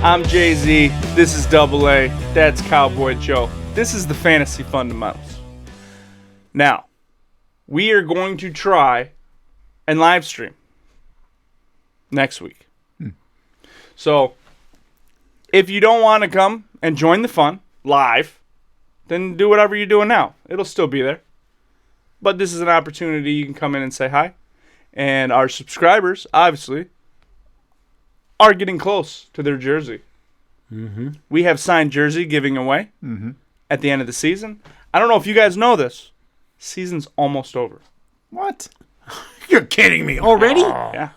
I'm Jay-Z. This is Double A. That's Cowboy Joe. This is the Fantasy Fundamentals. Now, we are going to try and live stream next week. So, if you don't want to come and join the fun live, then do whatever you're doing now. It'll still be there. But this is an opportunity you can come in and say hi. And our subscribers, obviously, are getting close to their jersey. Mm-hmm. We have signed jersey giving away at the end of the season. I don't know if you guys know this. Season's almost over. What? You're kidding me. Already? Yeah.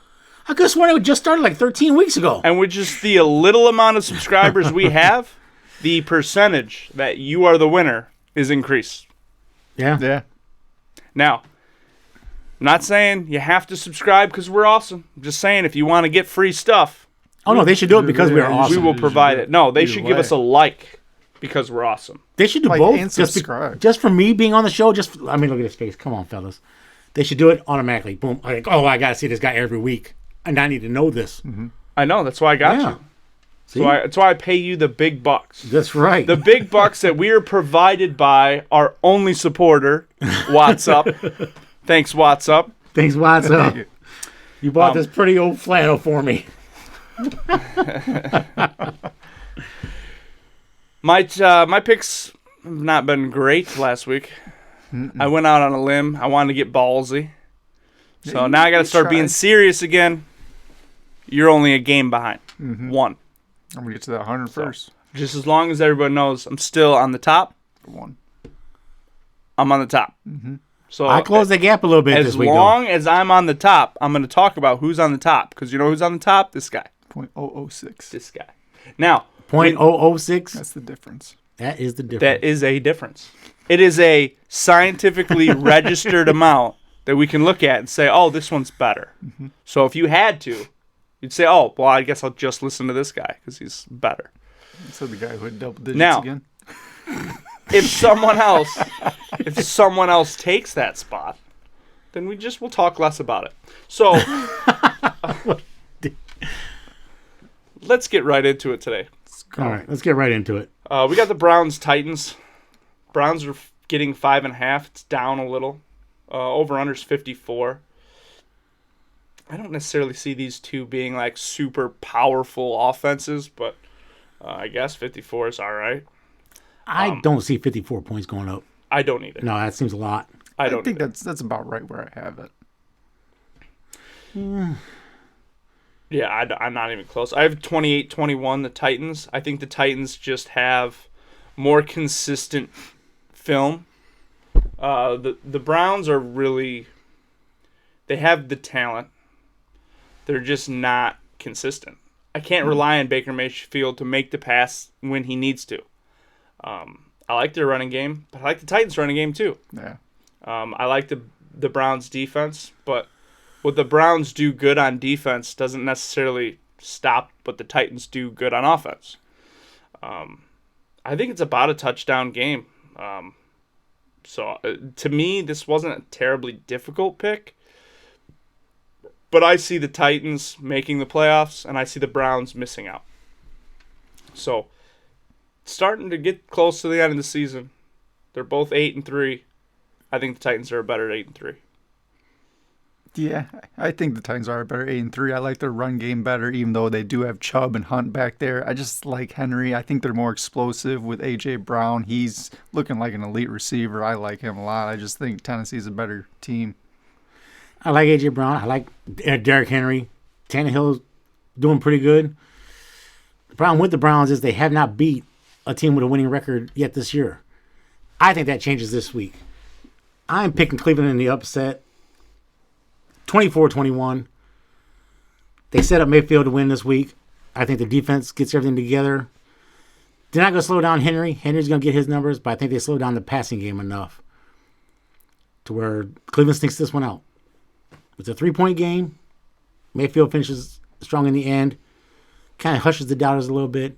I could have sworn it just started like 13 weeks ago. And with just the little amount of subscribers we have, the percentage that you are the winner is increased. Yeah. Now, I'm not saying you have to subscribe because we're awesome. I'm just saying if you want to get free stuff. Oh, no, they should do it because we're awesome. We will provide it. No, they should give us a like because we're awesome. They should do Like both. and subscribe. Just for me being on the show. Look at his face. Come on, fellas. They should do it automatically. Boom. Like, I got to see this guy every week. And I need to know this. Mm-hmm. I know. That's why I got you. See? That's why I pay you the big bucks. That's right. The big bucks that we are provided by our only supporter, What's Up. Thanks, What's Up. Thanks, What's Up. You bought this pretty old flannel for me. My picks have not been great last week. I went out on a limb. I wanted to get ballsy. So now I got to start being serious again. You're only a game behind. One. I'm going to get to that 100 first. Just as long as everybody knows I'm still on the top. One. I'm on the top. So I closed the gap a little bit this week, as long as I'm on the top, I'm going to talk about who's on the top. Because you know who's on the top? This guy. 0.006. This guy. Now. 0.006? That's the difference. That is the difference. That is a difference. It is a scientifically registered amount that we can look at and say, oh, this one's better. So if you had to, you'd say, oh, well, I guess I'll just listen to this guy because he's better. So the guy who had double digits now, again? if someone else takes that spot, then we'll talk less about it. So let's get right into it today. All right, let's get right into it. We got the Browns-Titans. Browns are getting 5.5. It's down a little. Over-under's 54. I don't necessarily see these two being like super powerful offenses, but I guess 54 is all right. I don't see 54 points going up. I don't either. No, that seems a lot. I don't think that's about right where I have it. Yeah, I'm not even close. I have 28-21, the Titans. I think the Titans just have more consistent film. The Browns are really... They have the talent. They're just not consistent. I can't rely on Baker Mayfield to make the pass when he needs to. I like their running game, but I like the Titans' running game too. Yeah. I like the Browns' defense, but what the Browns do good on defense doesn't necessarily stop what the Titans do good on offense. I think it's about a touchdown game. So to me, this wasn't a terribly difficult pick. But I see the Titans making the playoffs, and I see the Browns missing out. So, starting to get close to the end of the season. They're both 8-3. I think the Titans are a better 8-3. Yeah, I think the Titans are a better 8-3. I like their run game better, even though they do have Chubb and Hunt back there. I just like Henry. I think they're more explosive with A.J. Brown. He's looking like an elite receiver. I like him a lot. I just think Tennessee's a better team. I like A.J. Brown. I like Derrick Henry. Tannehill's doing pretty good. The problem with the Browns is they have not beat a team with a winning record yet this year. I think that changes this week. I'm picking Cleveland in the upset. 24-21. They set up Mayfield to win this week. I think the defense gets everything together. They're not going to slow down Henry. Henry's going to get his numbers, but I think they slow down the passing game enough to where Cleveland sneaks this one out. It's a 3-point game. Mayfield finishes strong in the end. Kind of hushes the doubters a little bit.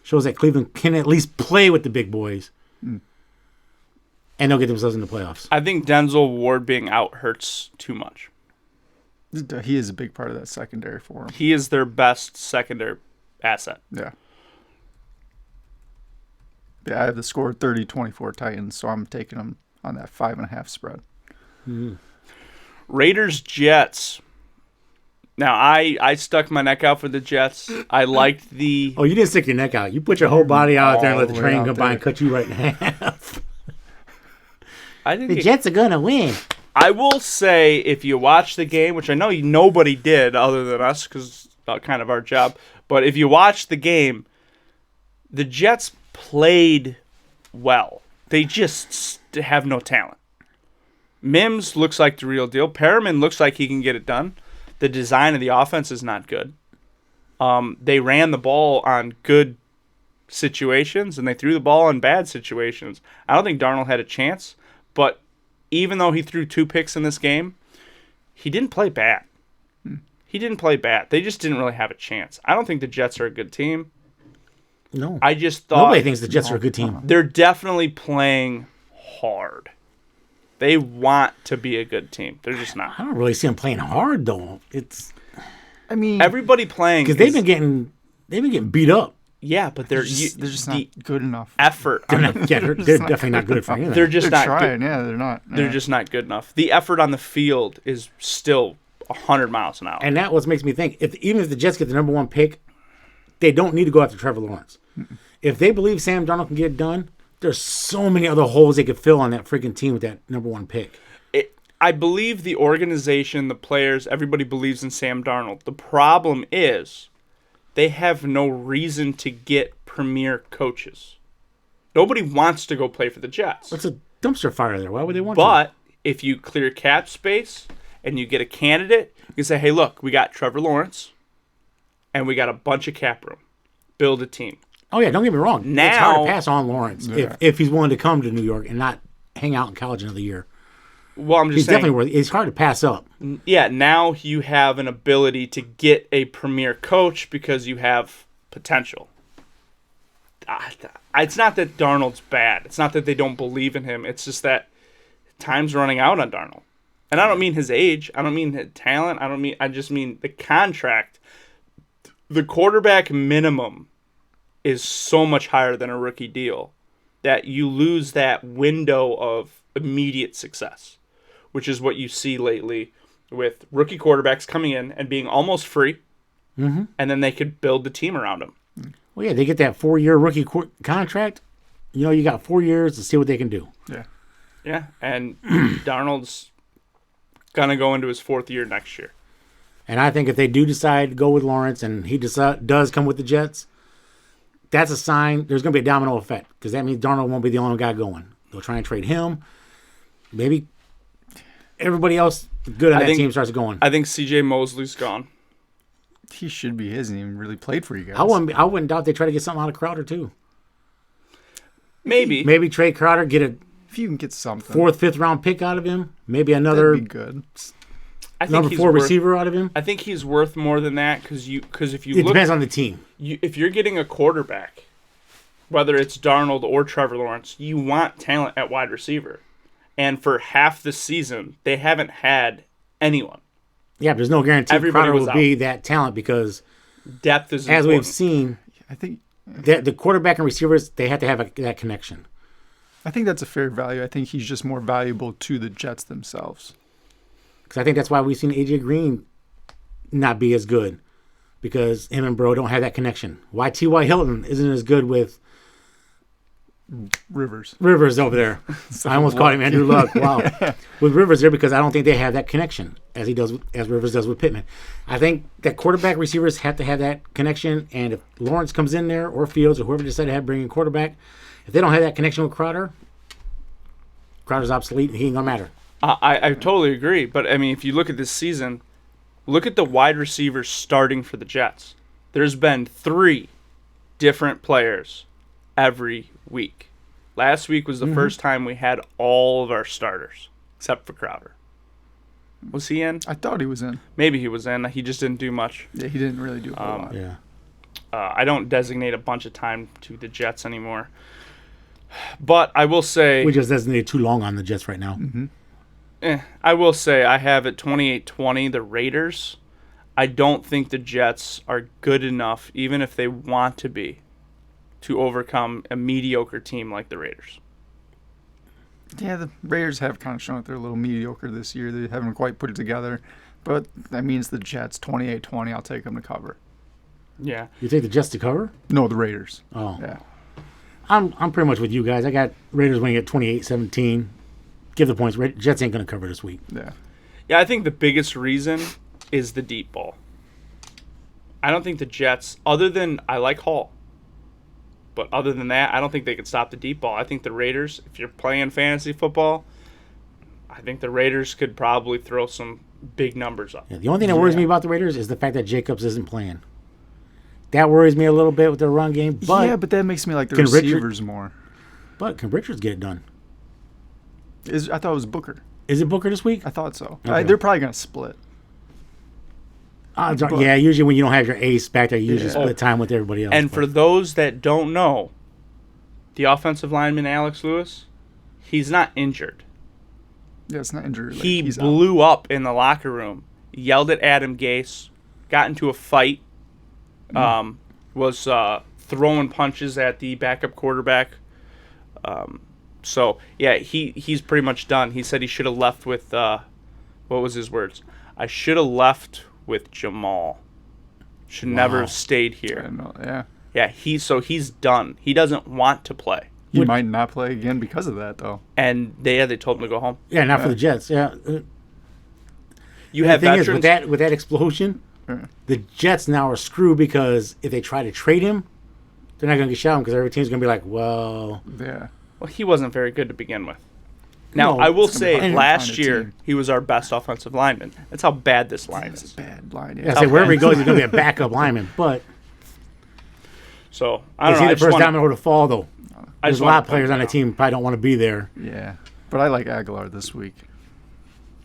Shows that Cleveland can at least play with the big boys. And they'll get themselves in the playoffs. I think Denzel Ward being out hurts too much. He is a big part of that secondary for him. He is their best secondary asset. Yeah. Yeah, I have the score 30-24 Titans, so I'm taking them on that 5.5 spread. Raiders Jets. Now I stuck my neck out for the Jets. I liked the. Oh, you didn't stick your neck out. You put your whole body out there and let the All the way train out come by there. and cut you right in half. I think The Jets are gonna win. I will say, if you watch the game, which I know nobody did other than us, because kind of our job, but if you watch the game, the Jets played well. They just have no talent. Mims looks like the real deal. Perriman looks like he can get it done. The design of the offense is not good. They ran the ball on good situations, and they threw the ball in bad situations. I don't think Darnold had a chance, but even though he threw 2 picks in this game, he didn't play bad. He didn't play bad. They just didn't really have a chance. I don't think the Jets are a good team. No. I just thought Nobody thinks the Jets are a good team. they're definitely playing hard. They want to be a good team. They're just not. I don't really see them playing hard though. It's I mean, Everybody playing because they've been getting beat up. yeah, but they're just the not good enough. effort. They're, not, yeah, they're definitely not good for anything. They're just They're not trying, good. yeah, they're not. They're yeah. just not good enough. The effort on the field is still 100 miles an hour. And that what makes me think even if the Jets get the number 1 pick, they don't need to go after Trevor Lawrence. If they believe Sam Darnold can get it done, there's so many other holes they could fill on that freaking team with that number 1 pick. I believe the organization, the players, everybody believes in Sam Darnold. The problem is they have no reason to get premier coaches. Nobody wants to go play for the Jets. It's a dumpster fire there. Why would they want But if you clear cap space and you get a candidate, you can say, hey, look, we got Trevor Lawrence and we got a bunch of cap room. Build a team. to? Oh, yeah, don't get me wrong. It's Now- hard to pass on Lawrence if he's willing to come to New York and not hang out in college another year. Well, I'm just He's saying. definitely worth it. It's hard to pass up. Yeah, now you have an ability to get a premier coach because you have potential. It's not that Darnold's bad. It's not that they don't believe in him. It's just that time's running out on Darnold. And I don't mean his age. I don't mean his talent. I just mean the contract. The quarterback minimum is so much higher than a rookie deal that you lose that window of immediate success, which is what you see lately with rookie quarterbacks coming in and being almost free, and then they could build the team around them. Well, yeah, they get that 4-year rookie contract. You know, you got 4 years to see what they can do. Yeah. Yeah, and Darnold's going to go into his 4th year next year. And I think if they do decide to go with Lawrence and he does come with the Jets, that's a sign there's going to be a domino effect because that means Darnold won't be the only guy going. They'll try and trade him. Maybe everybody else good on that team starts going. I think C.J. Mosley's gone. He should be. He hasn't even really played for you guys. I wouldn't doubt they try to get something out of Crowder too. Maybe. Maybe trade Crowder, get a If you can get something, 4th, 5th round pick out of him. Maybe that'd another be good. I think number he's 4 worth, receiver out of him. I think he's worth more than that because if you It look, depends on the team. if you're getting a quarterback, whether it's Darnold or Trevor Lawrence, you want talent at wide receiver. And for half the season, they haven't had anyone. Yeah, but there's no guarantee Everybody Crowder was will out. be that talent because, Depth is as important. we've seen, I think the quarterback and receivers, they have to have that connection. that's a fair value. I think he's just more valuable to the Jets themselves. Because I think that's why we've seen A.J. Green not be as good because him and Bro don't have that connection. Why T.Y. Hilton isn't as good with Rivers. Rivers over there. I almost called him Andrew Luck. Wow. With Rivers there because I don't think they have that connection as Rivers does with Pittman. I think that quarterback receivers have to have that connection, and if Lawrence comes in there or Fields or whoever decided to have bring in quarterback, if they don't have that connection with Crowder's obsolete and he ain't gonna matter. I totally agree. But, I mean, if you look at this season, look at the wide receivers starting for the Jets. There's been 3 different players every week. Last week was the first time we had all of our starters, except for Crowder. Was he in? I thought he was in. Maybe he was in. He just didn't do much. Yeah, he didn't really do a whole lot. Yeah. I don't designate a bunch of time to the Jets anymore. But I will say... We just designated too long on the Jets right now. I will say I have it 28-20, the Raiders. I don't think the Jets are good enough, even if they want to be, to overcome a mediocre team like the Raiders. Yeah, the Raiders have kind of shown that they're a little mediocre this year. They haven't quite put it together. But that means the Jets, 28-20, I'll take them to cover. Yeah. You take the Jets to cover? No, the Raiders. Oh. Yeah. I'm pretty much with you guys. I got Raiders winning at 28-17. Give the points. Jets ain't going to cover this week. Yeah. Yeah, I think the biggest reason is the deep ball. I don't think the Jets, other than I like Hall, but other than that, I don't think they could stop the deep ball. I think the Raiders, if you're playing fantasy football, I think the Raiders could probably throw some big numbers up. Yeah, the only thing that worries me about the Raiders is the fact that Jacobs isn't playing. That worries me a little bit with their run game. But yeah, but that makes me like the can receivers more. But can Richards get it done? I thought it was Booker. Is it Booker this week? I thought so. Okay. They're probably going to split. Yeah, usually when you don't have your ace back there, you usually Yeah. split time with everybody else. And for those that don't know, the offensive lineman, Alex Lewis, he's not injured. Yeah, it's not injured. Like, He he's out. blew up in the locker room, yelled at Adam Gase, got into a fight, was throwing punches at the backup quarterback. So, yeah, he's pretty much done. He said he should have left with, what was his words? I should have left with Jamal. Should never have stayed I here. don't know. Yeah. Yeah, he's done. He doesn't want to play. He might not play again because of that, though. And they told him to go home. Yeah, not for the Jets. Yeah. You The have thing is, veterans. with that explosion, Yeah. the Jets now are screwed because if they try to trade him, they're not going to get shot because every team's going to be like, well, Yeah. Well, he wasn't very good to begin with. Now, No, I will it's gonna be say, hard to last find a year, team. he was our best offensive lineman. That's how bad this line That's is. a bad line. I say wherever he goes, he's going to be a backup lineman. But So, I is don't he know. the first domino to fall, though? I There's just a lot wanna of players point on the that team probably don't want to be there. Yeah. But I like Aguilar this week.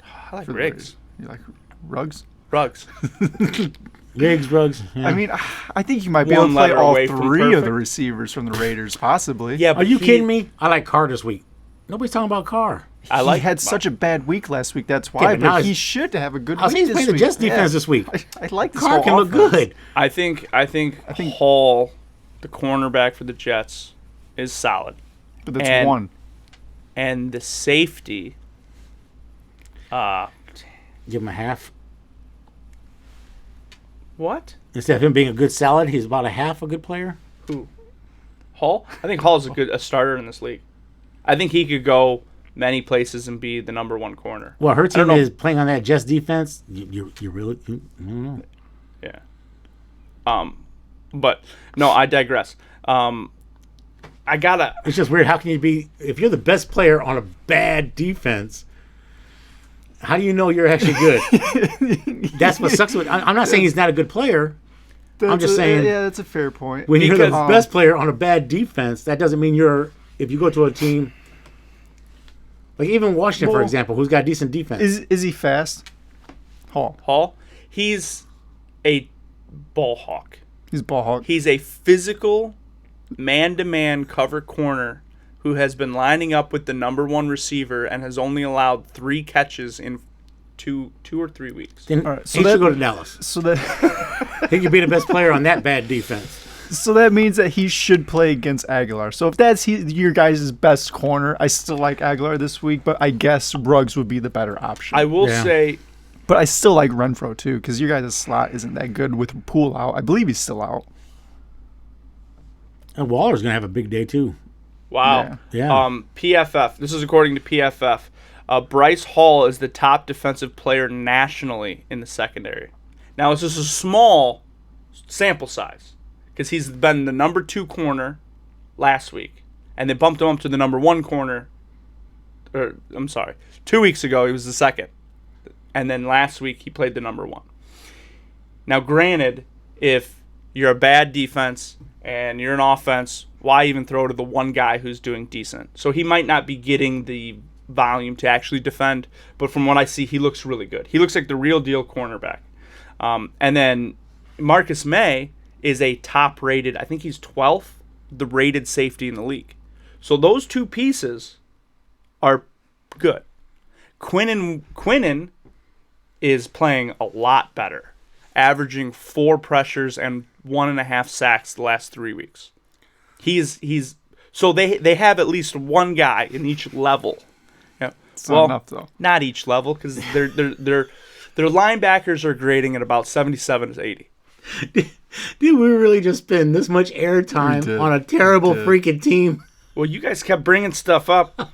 out. I like for the Riggs. Raiders. You like Ruggs? Ruggs. Riggs, Ruggs. Yeah. I mean, I think you might be One able to play letter all away from three of the perfect. receivers from the Raiders, possibly. Yeah, Are but you he- kidding me? I like Carr this week. Nobody's talking about Carr. I like he had such a bad week last week. That's why. Yeah, but now but he he's- should have a good I was week saying he's this playing the week. Jets defense Yeah. this week. I like this Carr whole can look offense. good. I think Hall, the cornerback for the Jets, is solid. But that's And- one. And the safety, Give him a half. what? Instead of him being a good salad, he's about a half a good player. Who? Hall? I think Hall's a starter in this league. I think he could go many places and be the number one corner. Well, her don't team know. is playing on that Jets defense. You really, I don't know. Yeah. But no, I digress. I gotta. It's just weird. How can you be, if you're the best player on a bad defense, how do you know you're actually good? That's what sucks with, I'm not saying he's not a good player. just saying- Yeah, that's a fair point. When you're the Because- best player on a bad defense, that doesn't mean if you go to a team, like even Washington, for Well, example, who's got decent defense. Is he fast? Hall, he's a ball hawk. He's ball hawk. He's a physical, man-to-man cover corner who has been lining up with the number one receiver and has only allowed 3 catches in two or 3 weeks. Then All right, so he that- should go to Dallas. So that He could be the best player on that bad defense. so that means that he should play against Aguilar. So if that's your guys' best corner, I still like Aguilar this week, but I guess Ruggs would be the better option. I will Yeah. say, But I still like Renfro too, because your guys' slot isn't that good with Poole out. I believe he's still out. And Waller's going to have a big day, too. wow. Yeah. PFF. This is according to PFF. Bryce Hall is the top defensive player nationally in the secondary. Now, this is a small sample size because he's been the number 2 corner last week, and they bumped him up to the number 1 corner. Or I'm sorry, 2 weeks ago he was the second, and then last week he played the number 1. Now, granted, if you're a bad defense and you're an offense, why even throw to the one guy who's doing decent? So he might not be getting the volume to actually defend, but from what I see, he looks really good. He looks like the real deal cornerback. And then Marcus May is a top-rated, I think he's 12th, the rated safety in the league. So those two pieces are good. Quinnen is playing a lot better, averaging 4 pressures and 1.5 sacks the last 3 weeks. He's so they have at least one guy in each level. Yeah. It's not enough, though. Not each level, because their linebackers are grading at about 77 to 80. Did we really just spend this much airtime on a terrible freaking team? Well, you guys kept bringing stuff up.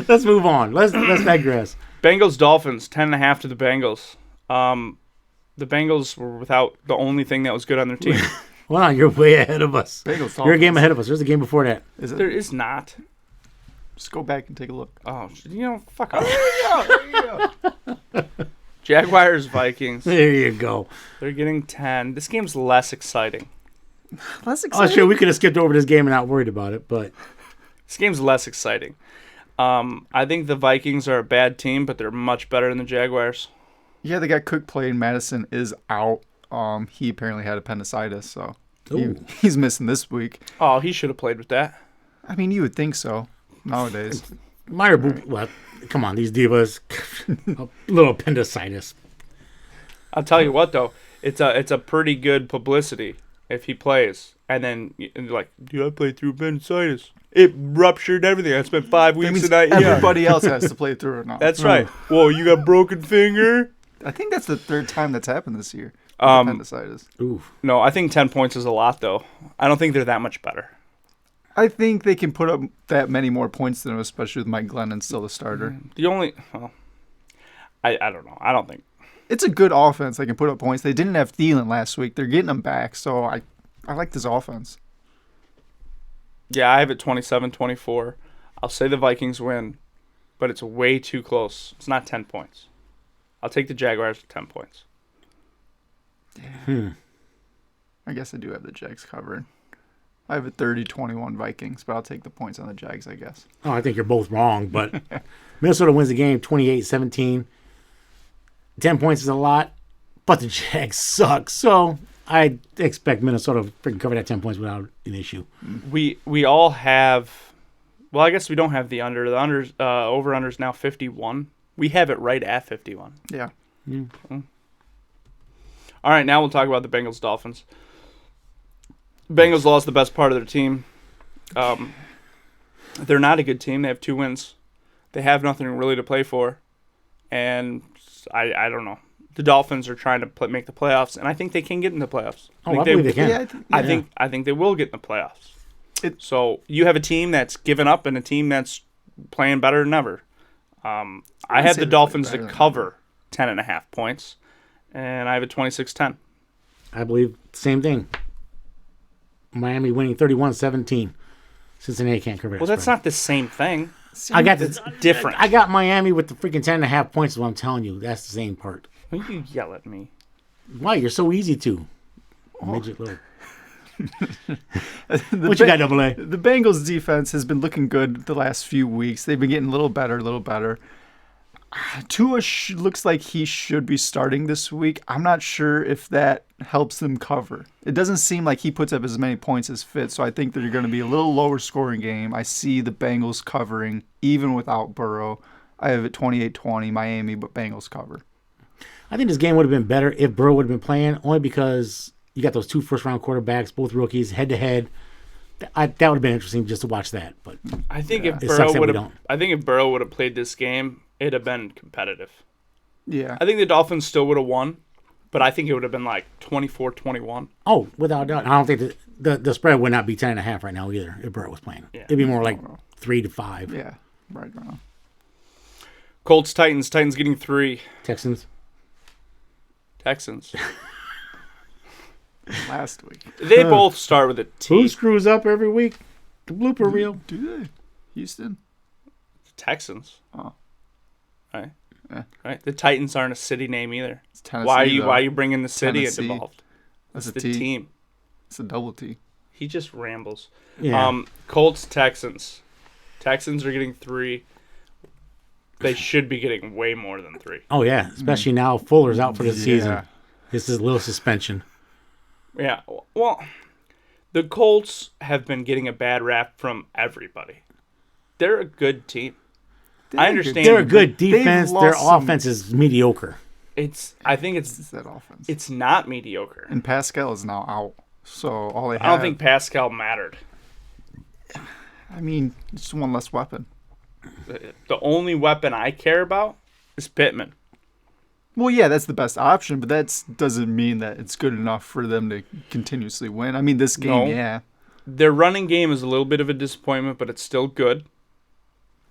Let's move on. Let's digress. Bengals Dolphins 10.5 to the Bengals. The Bengals were without the only thing that was good on their team. Hold on, you're way ahead of us. Bengals, You're a game ahead of us. There's a game before that. Is it? There is not. Just go back and take a look. Oh, fuck off. There you go. Jaguars Vikings. There you go. They're getting 10. This game's less exciting. Less Oh, exciting. sure, we could have skipped over this game and not worried about it, but This game's less exciting. I think the Vikings are a bad team, but they're much better than the Jaguars. Yeah, they got Cook playing. Madison is out. He apparently had appendicitis, so he's missing this week. Oh, he should have played with that. I mean, you would think so nowadays. minor well, come on, these divas. A little appendicitis. I'll tell you what, though. It's a pretty good publicity if he plays. And then, you're like, dude, I played through appendicitis. It ruptured everything. I spent 5 That weeks means and I... everybody else has to play through it now. That's right. Whoa, you got broken finger? I think that's the third time that's happened this year. Appendicitis. Oof. No, I think 10 points is a lot, though. I don't think they're that much better. I think they can put up that many more points than him, especially with Mike Glennon still the starter. The only... Well, I don't know. I don't think... It's a good offense. They can put up points. They didn't have Thielen last week. They're getting him back, so I like this offense. Yeah, I have it 27-24. I'll say the Vikings win, but it's way too close. It's not 10 points. I'll take the Jaguars with 10 points. I guess I do have the Jags covered. I have a 30-21 Vikings, but I'll take the points on the Jags, I guess. Oh, I think you're both wrong, but Minnesota wins the game 28-17. 10 points is a lot, but the Jags suck. So I expect Minnesota to freaking cover that 10 points without an issue. We all have... Well, I guess we don't have the under. The under's, over-under is now 51. We have it right at 51. Yeah. All right, now we'll talk about the Bengals-Dolphins. Bengals lost the best part of their team. They're not a good team. They have 2 wins. They have nothing really to play for. And I don't know. The Dolphins are trying to make the playoffs, and I think they can get in the playoffs. I believe they can. Yeah, I think they will get in the playoffs. So you have a team that's given up and a team that's playing better than ever. I have the Dolphins to cover 10.5 points, and I have a 26-10. I believe the same thing. Miami winning 31-17. Cincinnati can't cover that. Well, that's spread. not the same thing. I got It's different. I got Miami with the freaking 10.5 points. Is what I'm telling you. That's the same part. Why do you yell at me? Why? You're so easy to. Midget little. What you got, Double A? The Bengals defense has been looking good the last few weeks. They've been getting a little better. Tua looks like he should be starting this week. I'm not sure if that helps them cover. It doesn't seem like he puts up as many points as Fitz, so I think they're going to be a little lower scoring game. I see the Bengals covering even without Burrow. I have it 28-20 Miami, but Bengals cover. I think this game would have been better if Burrow would have been playing, only because you got those 2 first-round quarterbacks, both rookies, head-to-head. That would have been interesting just to watch that. But I think if It sucks that we Burrow don't. would have played this game, it'd have been competitive. Yeah. I think the Dolphins still would have won, but I think it would have been like 24-21. oh, without doubt, I don't think the spread would not be 10.5 right now either if Burrow was playing. Yeah. It'd be more like 3-5. Yeah, right around. Colts Titans getting 3. Texans. Texans. Last week. They both start with a T. Who screws up every week? The blooper reel. Do they? Houston? Texans. Oh. Right. Yeah. Right. The Titans aren't a city name either. It's Tennessee, Why though. are you bringing the city Tennessee. involved? That's It's a the T. team. It's a double T. He just rambles. Yeah. Colts Texans. Texans are getting 3. They should be getting way more than 3. Oh, yeah. Especially now Fuller's out for the season. Yeah. This is a little suspension. Yeah. Well, the Colts have been getting a bad rap from everybody. They're a good team. I understand. They're a good defense. Their lost some- offense is mediocre. I think it's that offense. it's not mediocre. And Pascal is now out. So all they have. I don't think Pascal mattered. I mean, it's one less weapon. The only weapon I care about is Pittman. Well, yeah, that's the best option, but that doesn't mean that it's good enough for them to continuously win. I mean, this game, No. yeah. Their running game is a little bit of a disappointment, but it's still good.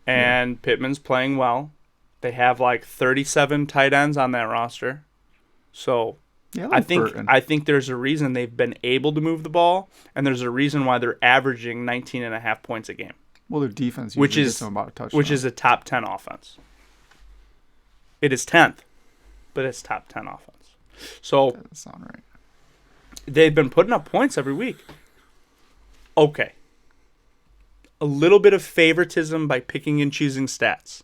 And Pittman's playing well. They have like 37 tight ends on that roster. So Yeah, I like think Burton. I think there's a reason they've been able to move the ball, and there's a reason why they're averaging 19.5 points a game, Well, their defense which usually is gets them about a touchdown. which is a top 10 offense. It is 10th, but it's top 10 offense. So That doesn't sound right. they've been putting up points every week. Okay. A little bit of favoritism by picking and choosing stats.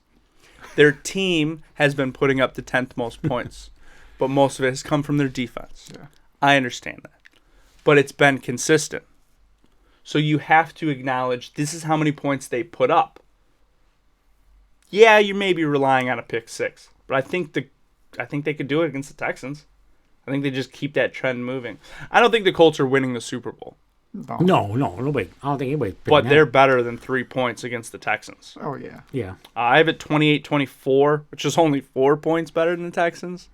Their team has been putting up the 10th most points, but most of it has come from their defense. Yeah. I understand that. But it's been consistent. So you have to acknowledge this is how many points they put up. Yeah, you may be relying on a pick six, but I think they could do it against the Texans. I think they just keep that trend moving. I don't think the Colts are winning the Super Bowl, No, nobody. I don't think anybody's picking but that. they're better than 3 points against the Texans. Oh, yeah. Yeah. I have it 28-24, which is only 4 points better than the Texans.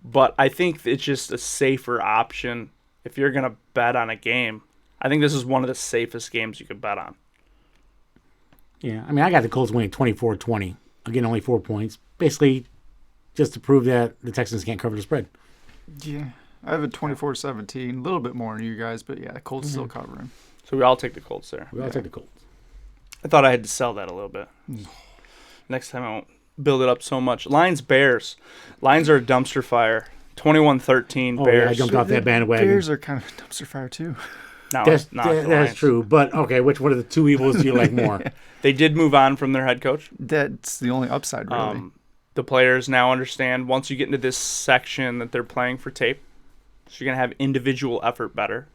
But I think it's just a safer option if you're going to bet on a game. I think this is one of the safest games you could bet on. Yeah. I mean, I got the Colts winning 24-20. Again, only 4 points. Basically, just to prove that the Texans can't cover the spread. Yeah. I have a 24-17. A little bit more than you guys, but yeah, the Colts still Mm-hmm. covering. So we all take the Colts there. We all take the Colts. I thought I had to sell that a little bit. Next time I won't build it up so much. Lions-Bears. Lions are a dumpster fire. 21-13 Oh, Bears. yeah, I jumped off that bandwagon. Bears are kind of dumpster fire, too. No, That's, not the that's Lions. true. But, okay, which one of the two evils do you like more? They did move on from their head coach. That's the only upside, really. The players now understand once you get into this section that they're playing for tape, so you're going to have individual effort better.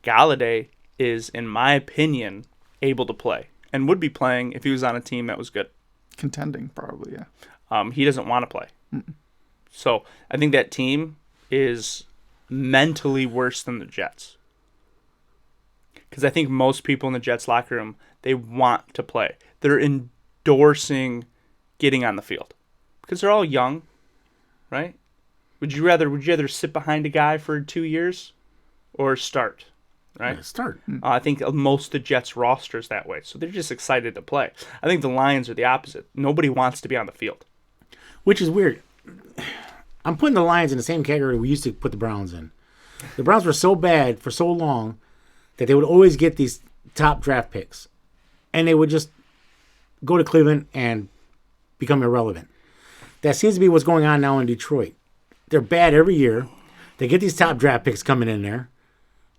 Galladay is, in my opinion, able to play and would be playing if he was on a team that was good. Contending, probably, yeah. He doesn't want to play. So I think that team is mentally worse than the Jets. Because I think most people in the Jets locker room, they want to play. They're endorsing getting on the field. Because they're all young, right? Would you rather sit behind a guy for 2 years or start, right? Yeah, start. I think most of the Jets roster is that way. So they're just excited to play. I think the Lions are the opposite. Nobody wants to be on the field. Which is weird. I'm putting the Lions in the same category we used to put the Browns in. The Browns were so bad for so long that they would always get these top draft picks. And they would just go to Cleveland and become irrelevant. That seems to be what's going on now in Detroit. They're bad every year. They get these top draft picks coming in there.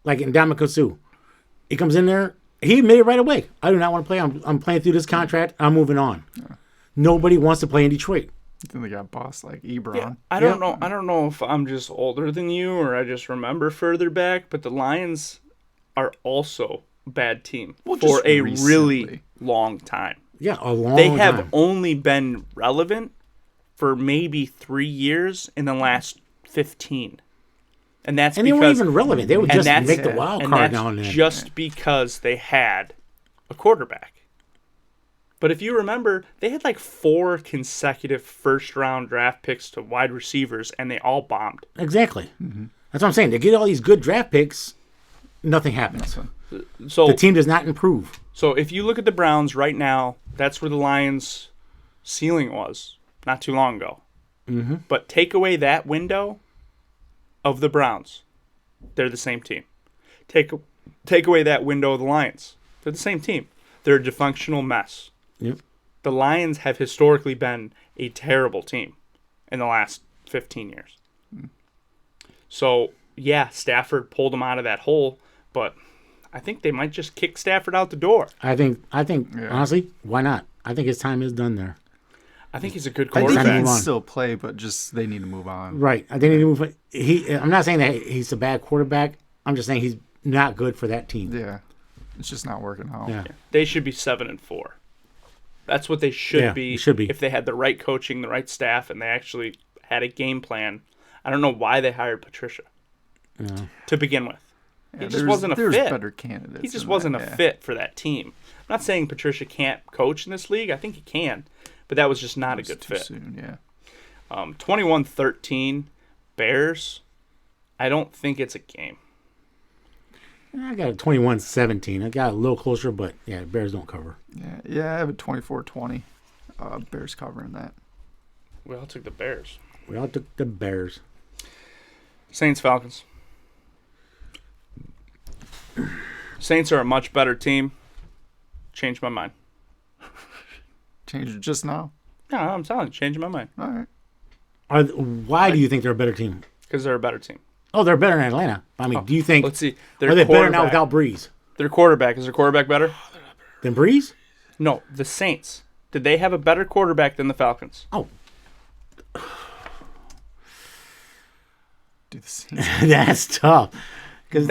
Like in Ndamukong Suh. He comes in there. He admitted right away, I do not want to play. I'm playing through this contract. I'm moving on. Yeah. Nobody wants to play in Detroit. Then they got boss like Ebron. Yeah, I don't know. I don't know if I'm just older than you or I just remember further back, but the Lions are also a bad team for a really long time. Yeah, a long time. They have only been relevant for maybe 3 years in the last 15. And that's and because they weren't even relevant. They would just make the wild card now and then. Just because they had a quarterback. But if you remember, they had like 4 consecutive first-round draft picks to wide receivers, and they all bombed. Exactly. Mm-hmm. That's what I'm saying. They get all these good draft picks, nothing happens. So the team does not improve. So if you look at the Browns right now, that's where the Lions' ceiling was not too long ago. Mm-hmm. But take away that window of the Browns, they're the same team. Take away that window of the Lions, they're the same team. They're a dysfunctional mess. Yep. The Lions have historically been a terrible team in the last 15 years. So, yeah, Stafford pulled them out of that hole, but I think they might just kick Stafford out the door. I think honestly, why not? I think his time is done there. I think he's a good I think quarterback. he can on. still play, but just they need to move on. Right. I think they need to move. I'm not saying that he's a bad quarterback. I'm just saying he's not good for that team. Yeah. It's just not working out. Yeah. They should be 7-4. That's what they should be. Should be if they had the right coaching, the right staff, and they actually had a game plan. I don't know why they hired Patricia to begin with. He just wasn't a there's fit. better candidates. He just than wasn't that, a yeah. fit for that team. I'm not saying Patricia can't coach in this league. I think he can, but that was just not a It's good too fit. soon, yeah. 21-13 Bears. I don't think it's a game. I got a 21-17. I got a little closer, but yeah, Bears don't cover. Yeah, I have a 24-20. Bears covering that. We all took the Bears. We all took the Bears. Saints Falcons. Saints are a much better team. Changed my mind. Changed it just now. No, I'm telling you, changed my mind. All right. Why do you think they're a better team? Because they're a better team. Oh, they're better than Atlanta. I mean, do you think Let's see. are they better now without Breeze? Their quarterback. Is their quarterback better? Than Breeze? No, the Saints. Did they have a better quarterback than the Falcons? Oh, Do the Saints. that's tough. Because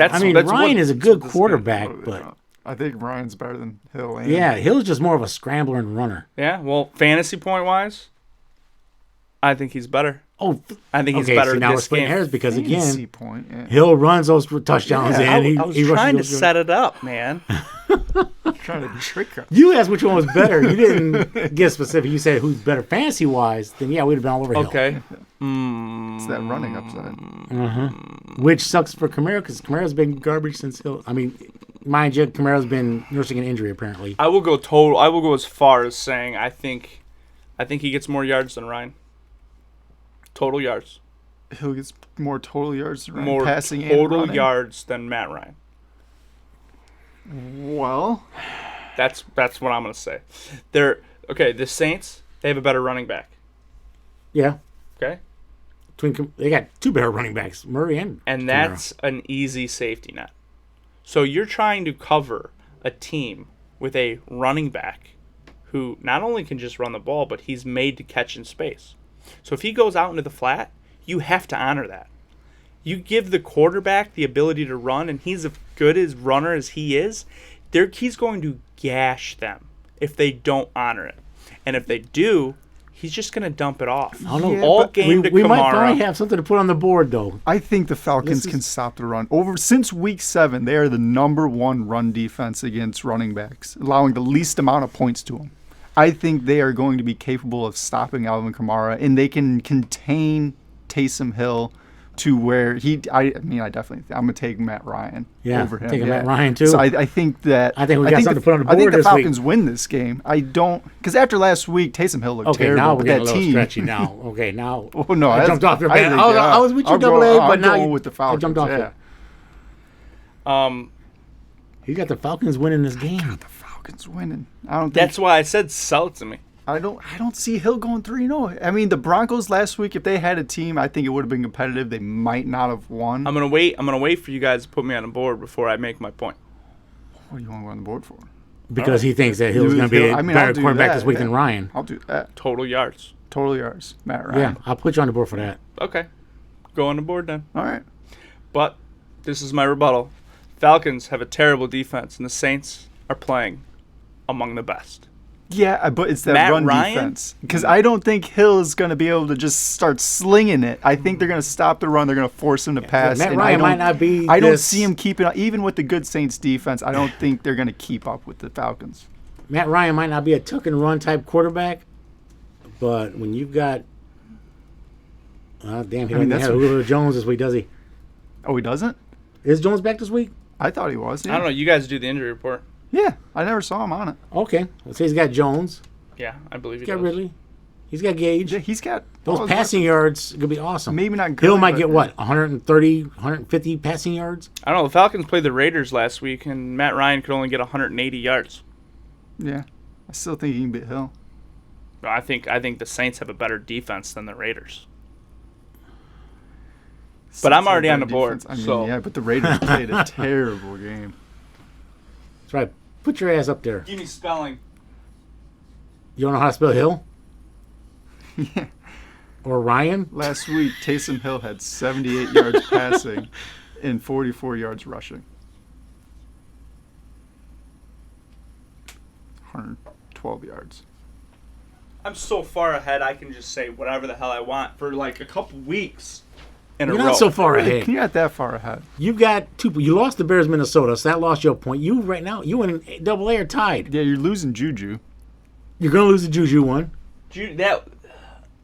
Ryan is a good quarterback, but I think Ryan's better than Hill. And yeah, Hill's just more of a scrambler and runner. Yeah, well, fantasy point wise, I think he's better. Oh, I think he's okay, better so now we're this splitting game. haares because fantasy again, point. Yeah. Hill runs those touchdowns Yeah, in. I was he rushes trying to those- set it up, man. Trying to trick us. You asked which one was better. You didn't get specific. You said who's better fantasy wise. Then yeah, we'd have been all over Hill. Okay. It's that running upside. Which sucks for Kamara because Kamara's been garbage since Hill. I mean, mind you, Kamara's been nursing an injury apparently. I will go as far as saying I think he gets more yards than Ryan. Total yards. Hill gets more total yards than Ryan, More passing and total running. yards than Matt Ryan. Well, That's what I'm gonna say. The Saints, they have a better running back. Yeah, Okay? they got two better running backs, Murray and And Kamara. that's an easy safety net. So you're trying to cover a team with a running back who not only can just run the ball, but he's made to catch in space. So if he goes out into the flat, you have to honor that. You give the quarterback the ability to run, and he's as good as runner as he is, he's going to gash them if they don't honor it. And if they do, he's just going to dump it off. I don't know. Yeah, All but game to we might Kamara. finally have something to put on the board though. I think the Falcons can stop the run. Since week 7, they are the number 1 run defense against running backs, allowing the least amount of points to them. I think they are going to be capable of stopping Alvin Kamara, and they can contain Taysom Hill to where I'm going to take Matt Ryan over him. taking Matt Ryan too. So I think that I think we got something to put on the I think board the this week. Falcons win this game. I don't, because after last week, Taysom Hill looked Okay, terrible. now we're but getting a that little team, stretchy now. Okay, now Oh no! I jumped off your I man. think, I was with you, I'll double go- A, but I'm now going with the Falcons. I jumped off yeah. you. You got the Falcons winning this game. The Falcons winning. I don't think. That's why I said sell it to me. I don't see Hill going 3-0. I mean, the Broncos last week, if they had a team, I think it would have been competitive. They might not have won. I'm gonna wait for you guys to put me on the board before I make my point. What do you want to go on the board for? Because he thinks that Hill's going to be a I'll better do quarterback that, this week yeah. than Ryan. I'll do that. Total yards. Total yards. Matt Ryan. Yeah, I'll put you on the board for that. Okay. Go on the board then. All right. But this is my rebuttal. Falcons have a terrible defense, and the Saints are playing among the best. Yeah, but it's that Matt run Ryan? defense. Because I don't think Hill is going to be able to just start slinging it. I think they're going to stop the run. They're going to force him to pass. Matt and Ryan I don't- might not be I don't this- see him keeping up. Even with the good Saints defense, I don't think they're going to keep up with the Falcons. Matt Ryan might not be a tuck and run type quarterback, but when you've got, he mean, doesn't have that's Julio Jones this week, does he? Oh, he doesn't? Is Jones back this week? I thought he was. Yeah. I don't know. You guys do the injury report. Yeah, I never saw him on it. Okay, let's say he's got Jones. Yeah, I believe he He's got does. Ridley. He's got Gage. Yeah, he's got Those all his passing yards could be awesome. Maybe not Hill good, might but- get what 130, 150 passing yards. I don't know. The Falcons played the Raiders last week, and Matt Ryan could only get 180 yards. Yeah, I still think he can beat Hill. I think the Saints have a better defense than the Raiders. But I'm Saints have already on better the board, defense. I mean, so- yeah, but the Raiders played a terrible game. That's right. Put your ass up there. Give me spelling. You don't know how to spell Hill Yeah. or Ryan? Last week, Taysom Hill had 78 yards passing and 44 yards rushing. 112 yards. I'm so far ahead, I can just say whatever the hell I want for like a couple weeks, in a You're row. not so far ahead. You're not that far ahead. You've got two. You lost the Bears, Minnesota, so that lost your point. You right now, you and Double A are tied. Yeah, you're losing Juju. You're gonna lose the Juju one.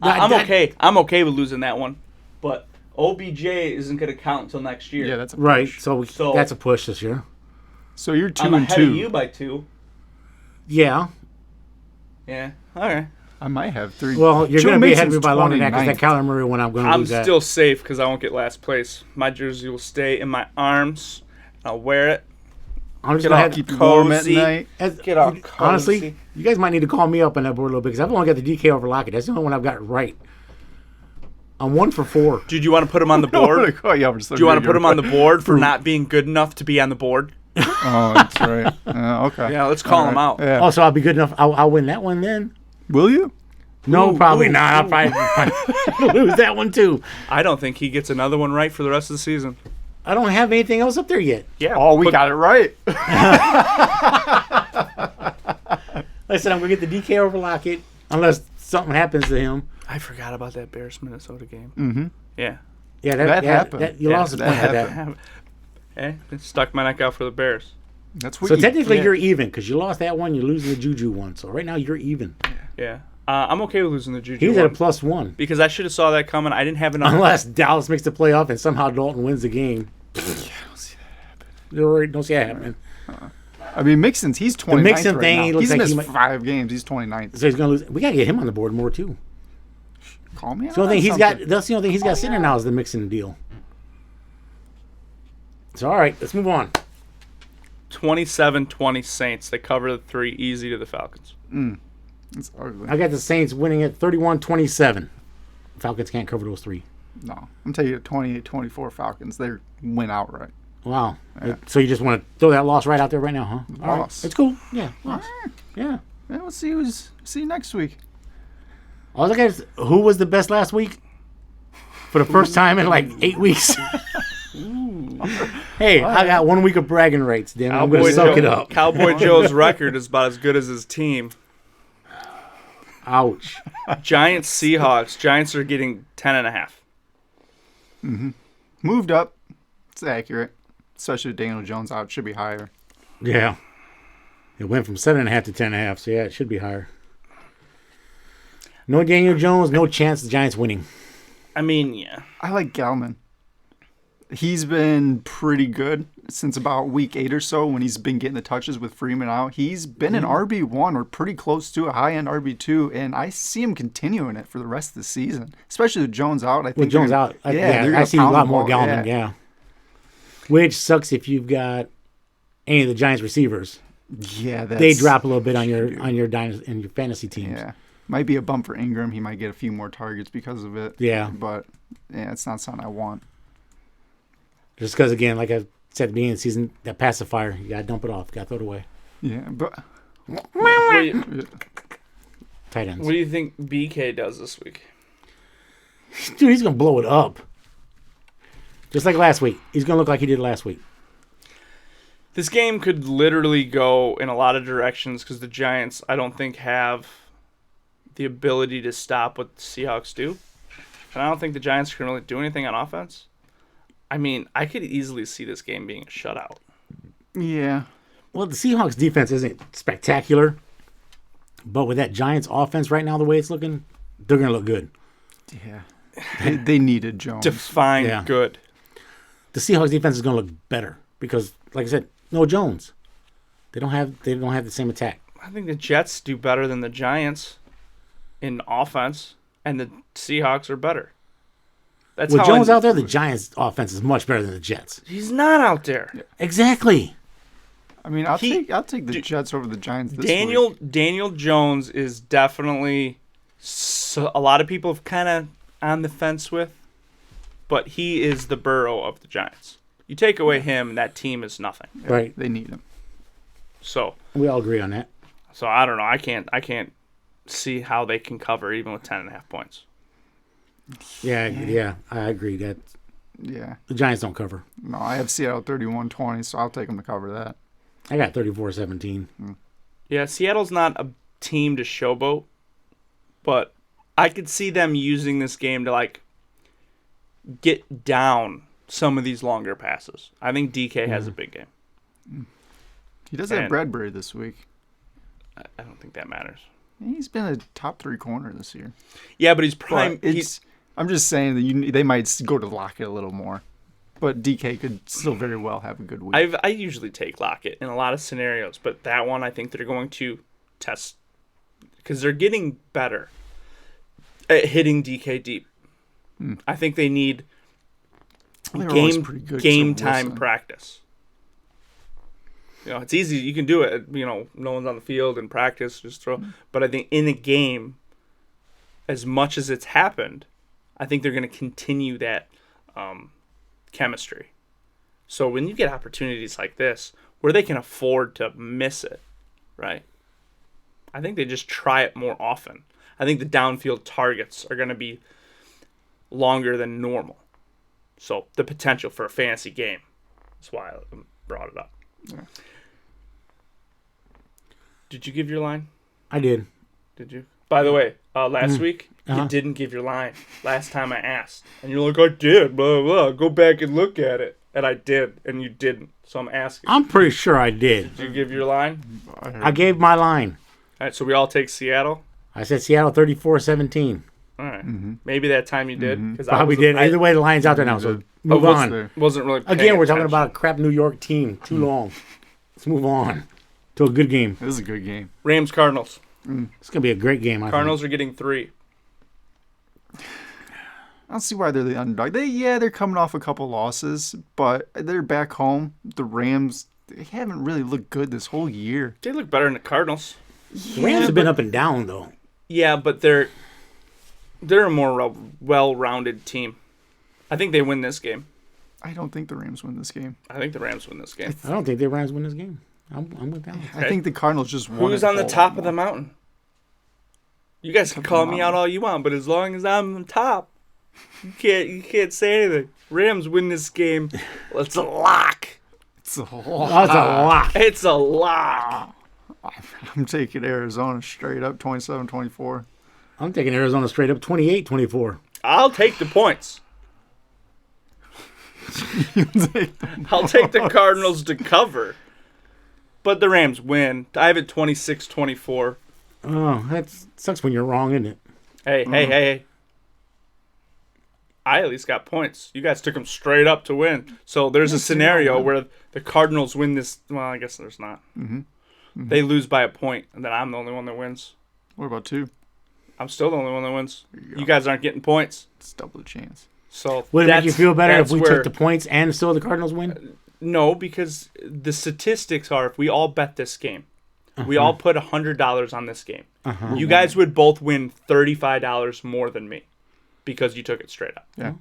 I'm okay. I'm okay with losing that one, but OBJ isn't going to count until next year. Yeah, that's a push. Right. So So- that's a push this year. So you're 2 I'm and ahead 2. of you by 2. Yeah. Yeah. All right. I might have 3. Well, you're Joe going to be ahead of Mixon's me by longer than that because 29th. that Kyler Murray one, I'm going to I'm lose that. still safe because I won't get last place. My jersey will stay in my arms. I'll wear it. I'm just Get going all to Keep you warm at cozy. night. Get all honestly, cozy. you guys might need to call me up on that board a little bit because I've only got the DK over Lockett. That's the only one I've got right. I'm 1 for 4. Did you want to put him on the I wanna board? call you up just Do you want to put him on the board for Proof. not being good enough to be on the board? Oh, that's right. Okay. Yeah, let's call All him right. out. Yeah. Oh, so I'll be good enough. I'll win that one then? Will you? No, Ooh, probably ooh, not. I'll probably lose that one too. I don't think he gets another one right for the rest of the season. I don't have anything else up there yet. Yeah. Oh, we got it right. Like I said, I'm going to get the DK over Lockett unless something happens to him. I forgot about that Bears Minnesota game. Mm-hmm. Yeah. Yeah, That happened. you Yeah, lost the that point at happened. that. It stuck my neck out for the Bears. That's what So you technically, get. you're even because you lost that one. You're losing the Juju one. So right now, you're even. Yeah. I'm okay with losing the Juju He's at a one +1. because I should have saw that coming. I didn't have enough. Unless Dallas makes the playoff and somehow Dalton wins the game. Don't see that happening. I mean, Mixon's he's 29th Mixon right thing, now. he looks He's like missed he might- 5 games. He's 29th. So he's gonna lose. We gotta get him on the board more too. Call me out. The only thing on he's got. something. That's the only thing he's got sitting there now is the Mixon deal. So all right, let's move on. 27-20 Saints. They cover the 3 easy to the Falcons. It's ugly. I got the Saints winning at 31-27. Falcons can't cover those 3. No, I'm telling you, 28-24 Falcons. They win outright. Wow. So you just want to throw that loss right out there right now, huh? All right. Loss. It's cool. Yeah. Loss. Yeah. Yeah, we'll see you next week. All I got is who was the best last week for the first time in like 8 weeks. Hey, I got 1 week of bragging rights. Then I'm going to suck it up. Cowboy Joe's record is about as good as his team. Ouch. Giants Seahawks. Giants are getting 10.5. Moved up. It's accurate. Especially with Daniel Jones out. It should be higher. Yeah. It went from 7.5 to 10.5. So yeah, it should be higher. No Daniel Jones, no chance the Giants winning. I mean, yeah. I like Gallman. He's been pretty good since about week 8 or so when he's been getting the touches with Freeman out. He's been an RB1 or pretty close to a high-end RB2, and I see him continuing it for the rest of the season, especially with Jones out. I think With Jones they're out, gonna- yeah, they're I gonna see a pound lot the more ball, Gallman, yeah. Which sucks if you've got any of the Giants receivers. Yeah, that's, They drop a little bit on your fantasy teams. Yeah, might be a bump for Ingram. He might get a few more targets because of it. Yeah. But yeah, it's not something I want. Just because, again, like I said at the beginning of the season, that pacifier, you got to dump it off. Got to throw it away. Yeah, but Tight ends. What do you think BK does this week? Dude, he's going to blow it up. Just like last week. He's going to look like he did last week. This game could literally go in a lot of directions because the Giants, I don't think, have the ability to stop what the Seahawks do. And I don't think the Giants can really do anything on offense. I mean, I could easily see this game being a shutout. yeah, Well, the Seahawks defense isn't spectacular. But with that Giants offense right now, the way it's looking, they're going to look good. yeah, they needed Jones. Define Yeah. good. The Seahawks defense is going to look better because, like I said, no Jones. They don't have the same attack. I think the Jets do better than the Giants in offense, and the Seahawks are better. That's With how Jones out there, the Giants' offense is much better than the Jets. He's not out there. Exactly. I mean, I'll take the Jets over the Giants this week. Daniel Jones is definitely a lot of people have kind of on the fence with, but he is the Burrow of the Giants. You take away him, that team is nothing. Yeah, Right. They need him. So We all agree on that. I don't know. I can't see how they can cover even with 10.5 points. Yeah, I agree that Yeah. the Giants don't cover. No, I have Seattle 31-20, so I'll take them to cover that. I got 34-17. Yeah, Seattle's not a team to showboat, but I could see them using this game to like get down some of these longer passes. I think DK has a big game. He does And- have Bradbury this week. I don't think that matters. He's been a top 3 corner this year. Yeah, but he's prime. But I'm just saying that they might go to Lockett a little more. But DK could still very well have a good week. I usually take Lockett in a lot of scenarios, but that one I think they're going to test because they're getting better at hitting DK deep. I think they need They were always pretty good game except time Wilson. practice. It's easy. You can do it. No one's on the field in practice. Just throw. But I think in a game, as much as it's happened, I think they're going to continue that chemistry. So when you get opportunities like this, where they can afford to miss it, right? I think they just try it more often. I think the downfield targets are going to be longer than normal. So the potential for a fantasy game. That's why I brought it up. Yeah. Did you give your line? I did. Did you? By the way, last week, Uh-huh. you didn't give your line. Last time I asked. And you're like, I did, blah, blah. Go back and look at it. And I did, and you didn't. So I'm asking. I'm pretty sure I did. Did you give your line? I gave my line. All right, so we all take Seattle? I said Seattle 34-17. All right. Maybe that time you did. Because Probably did. Either way, the line's out there now, so move on. There. Wasn't really paying Again, we're talking attention. about a crap New York team. Too long. Let's move on to a good game. This is a good game. Rams Cardinals. It's going to be a great game, I think. Cardinals are getting 3. I don't see why they're the underdog. They're coming off a couple losses, but they're back home. The Rams, they haven't really looked good this whole year. They look better than the Cardinals. The Rams have been up and down, though. Yeah, but they're a more well-rounded team. I think they win this game. I don't think the Rams win this game. I think the Rams win this game. I don't think the Rams win this game. I'm with that. Okay. I think the Cardinals just won. Who's it on the all top at of the once. mountain? You guys can call me out all you want, but as long as I'm on top, you can't say anything. Rams win this game. It's a lock. It's a That's a lot. lot. It's a lock. I'm taking Arizona straight up 27-24. I'm taking Arizona straight up 28-24. I'll take the points. I'll take the Cardinals to cover. But the Rams win. I have it 26-24. Oh, that sucks when you're wrong, isn't it? Hey. I at least got points. You guys took them straight up to win. So there's a scenario where the Cardinals win this. Well, I guess there's not. They lose by a point, and then I'm the only one that wins. What about 2? I'm still the only one that wins. go. You guys aren't getting points. It's double the chance. So Would it make you feel better if that's we where- took the points and still the Cardinals win? No, because the statistics are if we all bet this game, we all put $100 on this game. You guys would both win $35 more than me because you took it straight up. Yeah.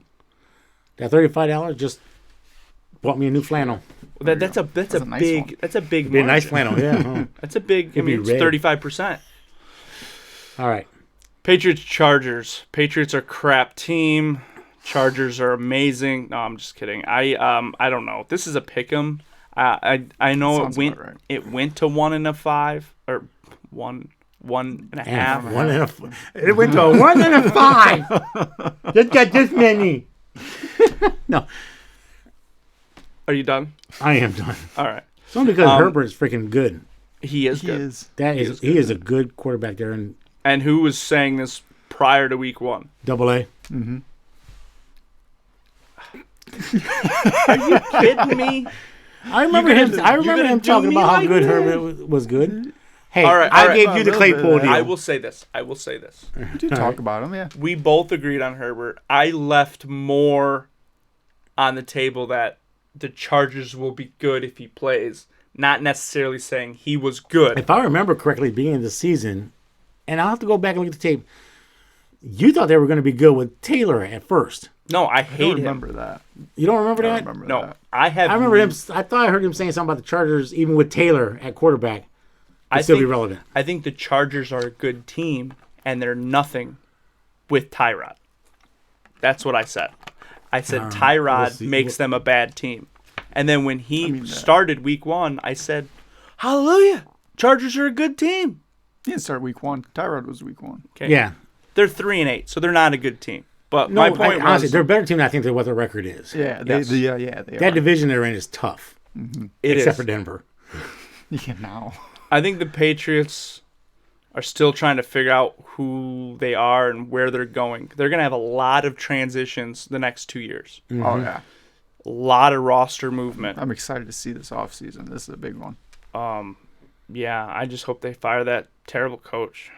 That $35 just bought me a new flannel. That's a nice big one. that's a big Be a nice margin. flannel, yeah. Huh? That's a big. I It'd be mean, it's red. 35%. All right. Patriots Chargers. Patriots are crap team. Chargers are amazing. No, I'm just kidding. I don't know. This is a pick'em. I know Sounds about right. it went to 1.5 or one and a half. It went to a 1 and a 5. Just got this many. No, Are you done? I am done. All right. It's only because Herbert's freaking good. He is He good. is. He is a good quarterback there in And who was saying this prior to week 1? AA. Are you kidding me? I remember You're him. gonna- I you're remember gonna him do talking me about how like good that? Herbert was good. Hey, All right, I all right. gave you the A little Claypool bit. deal. I will say this. We did talk about him, yeah. We both agreed on Herbert. I left more on the table that the Chargers will be good if he plays, not necessarily saying he was good. If I remember correctly, beginning of the season, and I'll have to go back and look at the tape. You thought they were going to be good with Taylor at first. No, I I hate don't him. remember that. You don't remember I that? don't remember No, that. I have. I remember him. I thought I heard him saying something about the Chargers, even with Taylor at quarterback, I could still be think- relevant. I think the Chargers are a good team, and they're nothing with Tyrod. That's what I said. I said Tyrod we'll see. makes them a bad team. And then when he started week 1, I said, hallelujah, Chargers are a good team. He didn't start week 1. Tyrod was week 1. Okay. Yeah. They're 3-8, so they're not a good team. But No, my point honestly, was, they're a better team than I think what their record is. Yeah, Yes. they That are. division they're in is tough, it except is. for Denver. Yeah, now. I think the Patriots are still trying to figure out who they are and where they're going. They're going to have a lot of transitions the next 2 years. Oh, yeah. A lot of roster movement. I'm excited to see this offseason. This is a big one. Yeah, I just hope they fire that terrible coach.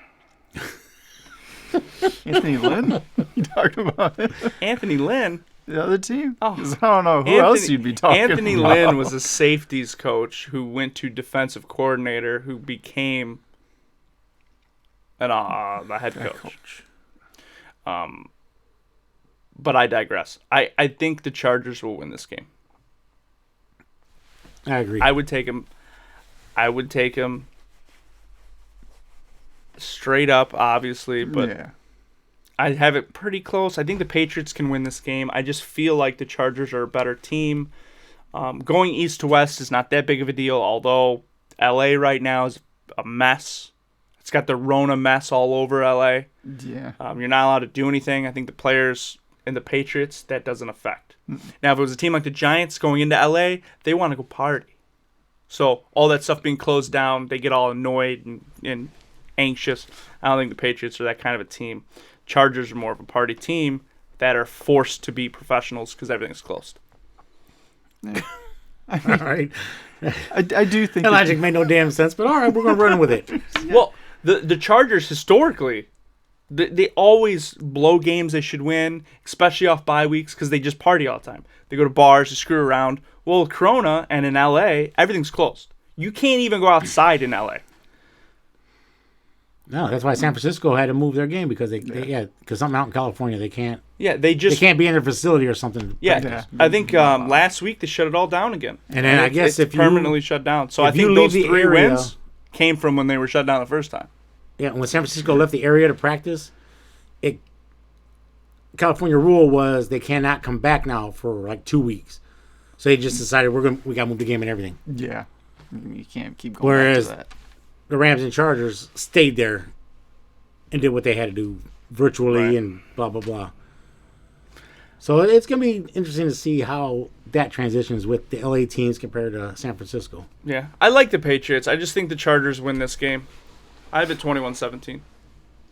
Anthony Lynn? You talking about it? Anthony Lynn. The other team? Oh. 'Cause I don't know who else you'd be talking Anthony about. Lynn was a safeties coach who went to defensive coordinator who became the head coach. But I digress. I think the Chargers will win this game. I agree. I would take him. Straight up, obviously, but Yeah. I have it pretty close. I think the Patriots can win this game. I just feel like the Chargers are a better team. Going east to west is not that big of a deal, although LA right now is a mess. It's got the Rona mess all over LA. Yeah. You're not allowed to do anything. I think the players and the Patriots, that doesn't affect. Now, if it was a team like the Giants going into LA, they want to go party. So all that stuff being closed down, they get all annoyed and anxious. I don't think the Patriots are that kind of a team. Chargers are more of a party team that are forced to be professionals because everything's closed. All right. I do think That logic made no damn sense, but all right, we're going to run with it. Well, the Chargers historically, they always blow games they should win, especially off bye weeks because they just party all the time. They go to bars, they screw around. Well, with Corona and in LA, everything's closed. You can't even go outside in LA. No, that's why San Francisco had to move their game because because something out in California they can't Yeah, they be in their facility or something. Yeah, Yeah. I think last week they shut it all down again. And then I guess it's if you- permanently shut down. So I if you think leave those the 3 area- wins came from when they were shut down the first time. Yeah, when San Francisco left the area to practice, California rule was they cannot come back now for like 2 weeks. So they just decided we got to move the game and everything. Yeah. You can't keep going Whereas back to that. the Rams and Chargers stayed there and did what they had to do virtually Right. and blah, blah, blah. So it's going to be interesting to see how that transitions with the LA teams compared to San Francisco. Yeah, I like the Patriots. I just think the Chargers win this game. I have it 21-17.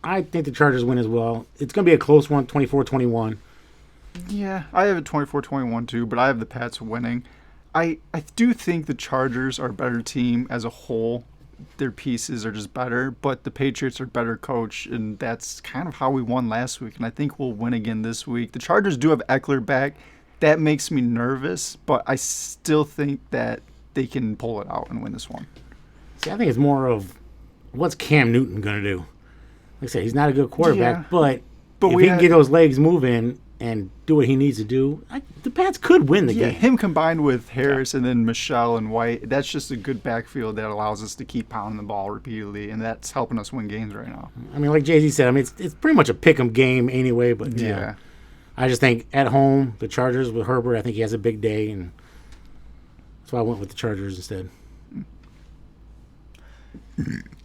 I think the Chargers win as well. It's going to be a close one, 24-21. Yeah, I have it 24-21 too, but I have the Pats winning. I do think the Chargers are a better team as a whole. Their pieces are just better, but the Patriots are better coach, and that's kind of how we won last week, and I think we'll win again this week. The Chargers do have Eckler back. That makes me nervous, but I still think that they can pull it out and win this one. See, I think it's more of what's Cam Newton going to do? Like I said, he's not a good quarterback, Yeah. but if we he can had- get those legs moving and do what he needs to do, the Pats could win the Yeah, game. him combined with Harris and then Michelle and White, that's just a good backfield that allows us to keep pounding the ball repeatedly, and that's helping us win games right now. I mean, like Jay-Z said, it's pretty much a pick-em game anyway, but Yeah. I just think at home, the Chargers with Herbert, I think he has a big day, and that's why I went with the Chargers instead.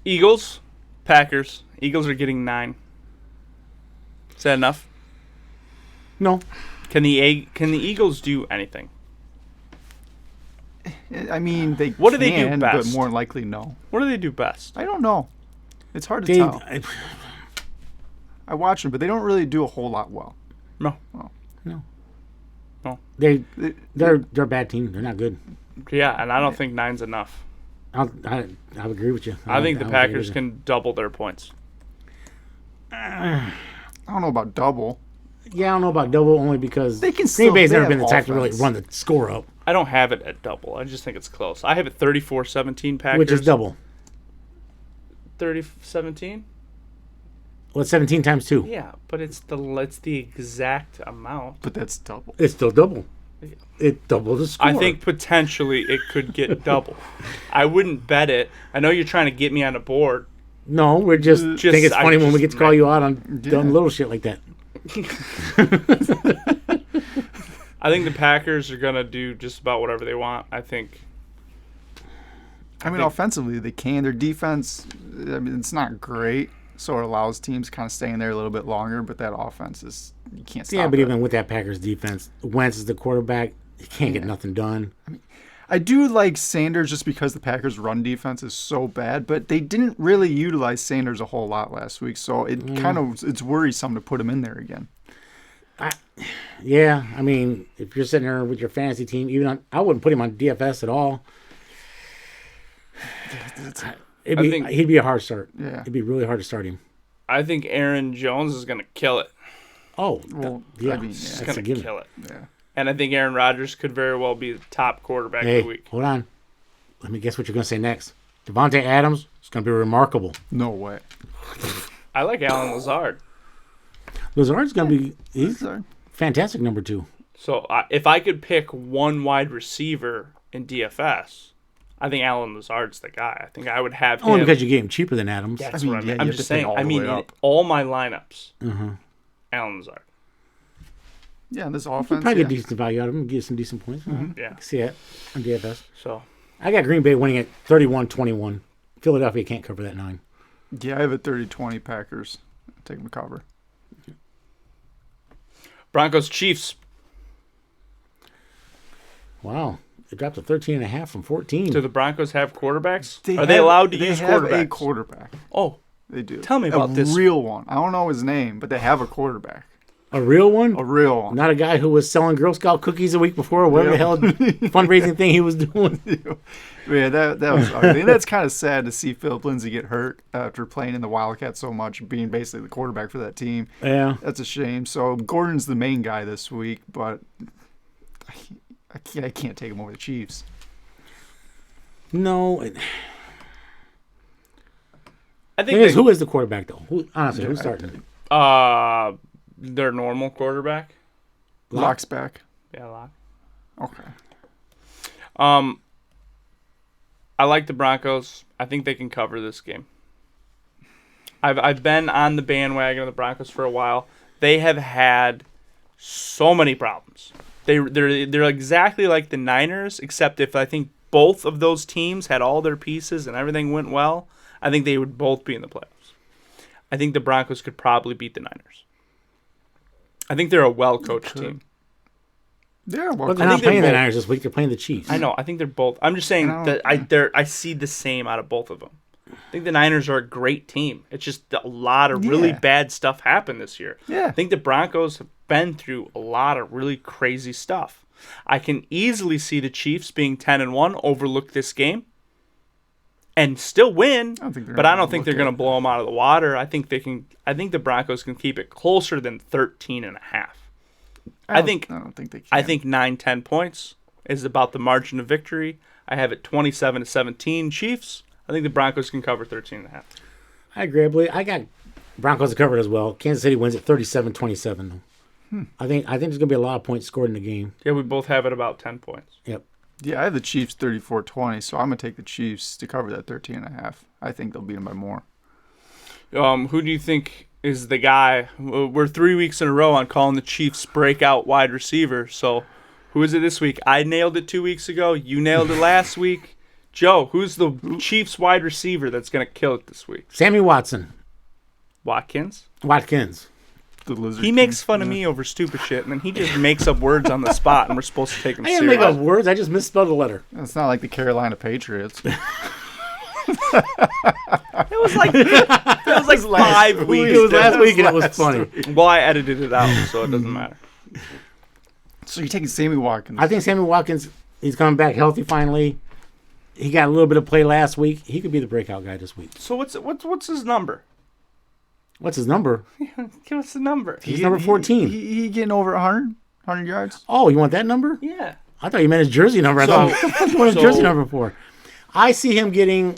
Eagles, Packers. Eagles are getting 9. Is that enough? No. Can the Eagles do anything? I mean, they What do they do can, best? but more likely no. What do they do best? I don't know. It's hard to They, tell. I watch them, but they don't really do a whole lot well. No. they're a bad team. They're not good. Yeah, and I don't think 9's enough. I agree with you. I think the don't Packers either. can double their points. I don't know about double. Yeah, I don't know about double only because They can Green still- Bay's they never have been the type to really offense. run the score up, I don't have it at double. I just think it's close. I have it 34-17 Packers. which is double. 30-17? Well, it's 17 times 2. Yeah, but it's the exact amount. But that's double. It's still double. It doubled the score. I think potentially it could get double. I wouldn't bet it. I know you're trying to get me on a board. No, we're just think it's I funny when we just get to call you out on dumb little shit like that. I think the Packers are going to do just about whatever they want. I think. I mean, offensively, they can. Their defense, I mean, it's not great, so it allows teams kind of staying there a little bit longer, but that offense is you can't stop Yeah, but it. even with that Packers defense, Wentz is the quarterback. He can't get nothing done. I do like Sanders just because the Packers' run defense is so bad, but they didn't really utilize Sanders a whole lot last week, so it it's worrisome to put him in there again. Yeah, I mean, if you're sitting there with your fantasy team, I wouldn't put him on DFS at all. He'd be a hard start. Yeah. It'd be really hard to start him. I think Aaron Jones is going to kill it. Oh, Well, yeah. I mean, He's yeah. That's a going to given. kill it. Yeah. And I think Aaron Rodgers could very well be the top quarterback Hey, of the week. hold on. Let me guess what you're going to say next. Devontae Adams is going to be remarkable. No way. I like Alan Lazard. Lazard's going to be Sorry. fantastic number 2. So if I could pick one wide receiver in DFS, I think Alan Lazard's the guy. I think I would have him. Only because you gave him cheaper than Adams. That's I mean, what I yeah, mean. you I'm have just to pick saying. all I the mean, way in up. all my lineups, Alan Lazard. Yeah, this You offense. probably Yeah. get decent value out of him, get some decent points. Yeah. See it on DFS. So I got Green Bay winning at 31-21. Philadelphia can't cover that 9. Yeah, I have a 30-20 Packers. Take them to cover. Broncos Chiefs. Wow. It dropped to 13.5 from 14. Do the Broncos have quarterbacks? Are have- they allowed to they use have quarterbacks? a quarterback. Oh, They do. Tell me about a this. real one. I don't know his name, but they have a quarterback. A real one? A real one. Not a guy who was selling Girl Scout cookies a week before, or whatever the hell fundraising thing he was doing. Yeah, that was ugly. And that's kind of sad to see Philip Lindsay get hurt after playing in the Wildcats so much, being basically the quarterback for that team. Yeah. That's a shame. So Gordon's the main guy this week, but I can't take him over the Chiefs. I No. think Thing is, who is the quarterback, though? Honestly, who's starting? their normal quarterback. Lock's back. Yeah, Lock. Okay. I like the Broncos. I think they can cover this game. I've been on the bandwagon of the Broncos for a while. They have had so many problems. They're exactly like the Niners, except if I think both of those teams had all their pieces and everything went well, I think they would both be in the playoffs. I think the Broncos could probably beat the Niners. I think they're a well-coached team. Yeah, well, But they're I not think they're playing the both- Niners this week. They're playing the Chiefs. I know. I think they're both. I'm just saying that I see the same out of both of them. I think the Niners are a great team. It's just a lot of really Yeah. bad stuff happened this year. Yeah. I think the Broncos have been through a lot of really crazy stuff. I can easily see the Chiefs being 10-1, overlook this game, and still win. I don't think they're But gonna I don't think they're overlook going to blow them out of the water. I think they can. I think the Broncos can keep it closer than 13.5. I don't think they can. I think 9-10 points is about the margin of victory. I have it 27-17 Chiefs. I think the Broncos can cover 13.5. I agree. I got Broncos covered as well. Kansas City wins at 37-27. I think there's going to be a lot of points scored in the game. Yeah, we both have it about 10 points. Yep. Yeah, I have the Chiefs 34-20, so I'm going to take the Chiefs to cover that 13.5. I think they'll beat them by more. Who do you think is the guy? We're 3 weeks in a row on calling the Chiefs breakout wide receiver. So who is it this week? I nailed it 2 weeks ago. You nailed it last week. Joe, who's the Chiefs wide receiver that's going to kill it this week? Sammy Watkins. Watkins? The Lizard He makes fun of me over stupid shit, and then he just makes up words on the spot, and we're supposed to take him I didn't make serious. up words. I just misspelled a letter. It's not like the Carolina Patriots. It was like 5 weeks. It was last difference. week and it was funny. Well, I edited it out, so it doesn't matter. So you're taking Sammy Watkins. I think Sammy Watkins, he's coming back healthy finally. He got a little bit of play last week. He could be the breakout guy this week. So what's his number? What's his number? Give us the number. He's number 14. He getting over 100 yards. Oh, you want that number? Yeah. I thought you meant his jersey number. I thought, what the fuck you want his jersey number for? I see him getting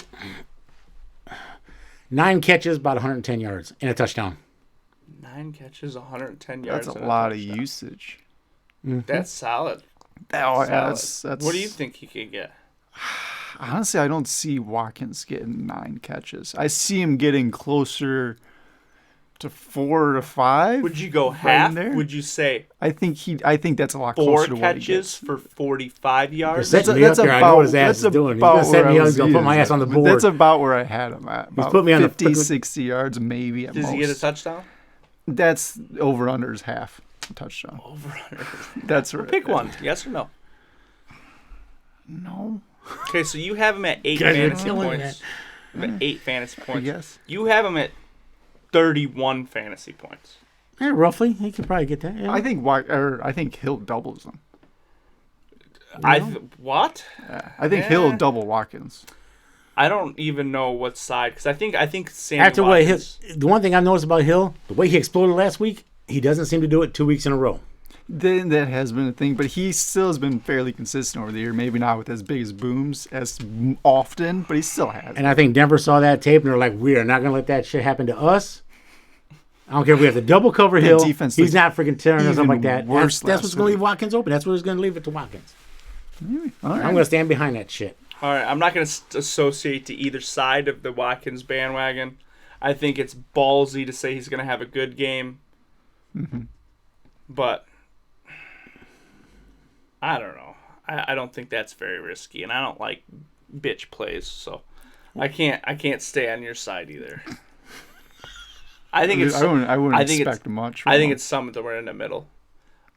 9 catches, about 110 yards, and a touchdown. 9 catches, 110 yards. That's a and lot of touchdown. usage. That's solid. Oh, Solid. that's. What do you think he could get? Honestly, I don't see Watkins getting 9 catches. I see him getting closer to 4 to 5. Would you go right half? in there. Would you say I think that's a lot 4 closer to what he catches gets. for 45 yards? That's me up there. I know what his ass is doing. He's gonna set me up. He's gonna put my ass on the board. That's about where I had him at. About put me on the 50, frickin- 60 yards maybe at Does most. he get a touchdown? That's over under is half a touchdown. Over under. That's right. Pick one. Yes or no? No. Okay, so you have him at 8 Guys are fantasy killing points. At 8 fantasy points. Yes. You have him at 31 fantasy points. Yeah, roughly. He could probably get that. Yeah. I think Hill doubles them. What? I think Hill double Watkins. I don't even know what side, because I think Sammy After what Hill, Watkins. the one thing I've noticed about Hill, the way he exploded last week, he doesn't seem to do it 2 weeks in a row. Then that has been a thing, but he still has been fairly consistent over the year. Maybe not with as big as booms as often, but he still has. And I think Denver saw that tape and they're like, we are not going to let that shit happen to us. I don't care if we have to double cover Hill. Defense He's not freaking tearing us up even like that. worse That's what's last going to leave week. Watkins open. That's what's going to leave it to Watkins. All right. I'm going to stand behind that shit. All right, I'm not going to associate to either side of the Watkins bandwagon. I think it's ballsy to say he's going to have a good game. But I don't know. I don't think that's very risky, and I don't like bitch plays, so I can't stay on your side either. I think it's. I wouldn't I think expect much. From I think him. it's somewhere in the middle.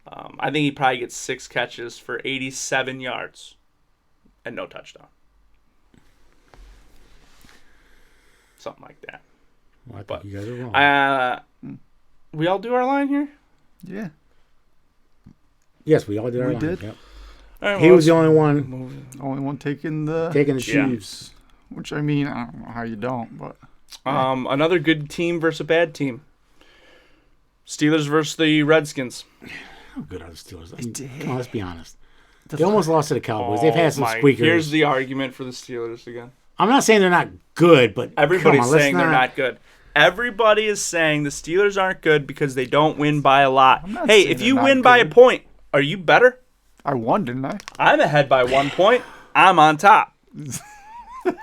I think he probably gets 6 catches for 87 yards and no touchdown. Something like that. Well, I think But you guys are wrong. We all do our line here? Yeah. Yes, we all did our we line. did. Yep. All right, He well, was the only one Only one taking the taking the Yeah. Chiefs. which I mean, I don't know how you don't, but another good team versus a bad team. Steelers versus the Redskins. How good are the Steelers? did. Come on, let's be honest. They almost lost to the Cowboys. They've had some squeakers. Here's the argument for the Steelers again. I'm not saying they're not good, but Everybody's come on, saying they're not good. Everybody is saying the Steelers aren't good because they don't win by a lot. not Hey, saying if they're you not win by a good. point, are you better? I won, didn't I? I'm ahead by 1 point. I'm on top.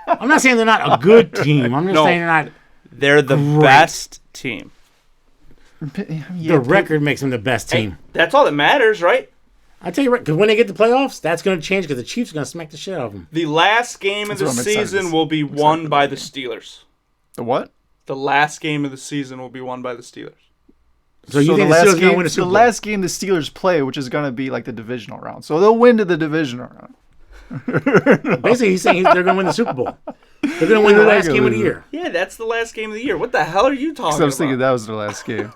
I'm not saying they're not a good team. I'm just No. saying they're not. They're the Great. best team. The record makes them the best team. Hey, that's all that matters, right? I tell you right, because when they get to playoffs, that's going to change because the Chiefs are going to smack the shit out of them. The last game of That's the what I'm excited season to- will be won by the Steelers. The what? The last game of the season will be won by the Steelers. So you the think the Steelers last are going to game, win a Super the Bowl? last game the Steelers play, which is going to be like the divisional round, so they'll win to the divisional round. Basically, he's saying they're going to win the Super Bowl. They're going to win the last game of the year. Yeah, that's the last game of the year. What the hell are you talking Because I was about? thinking that was their last game.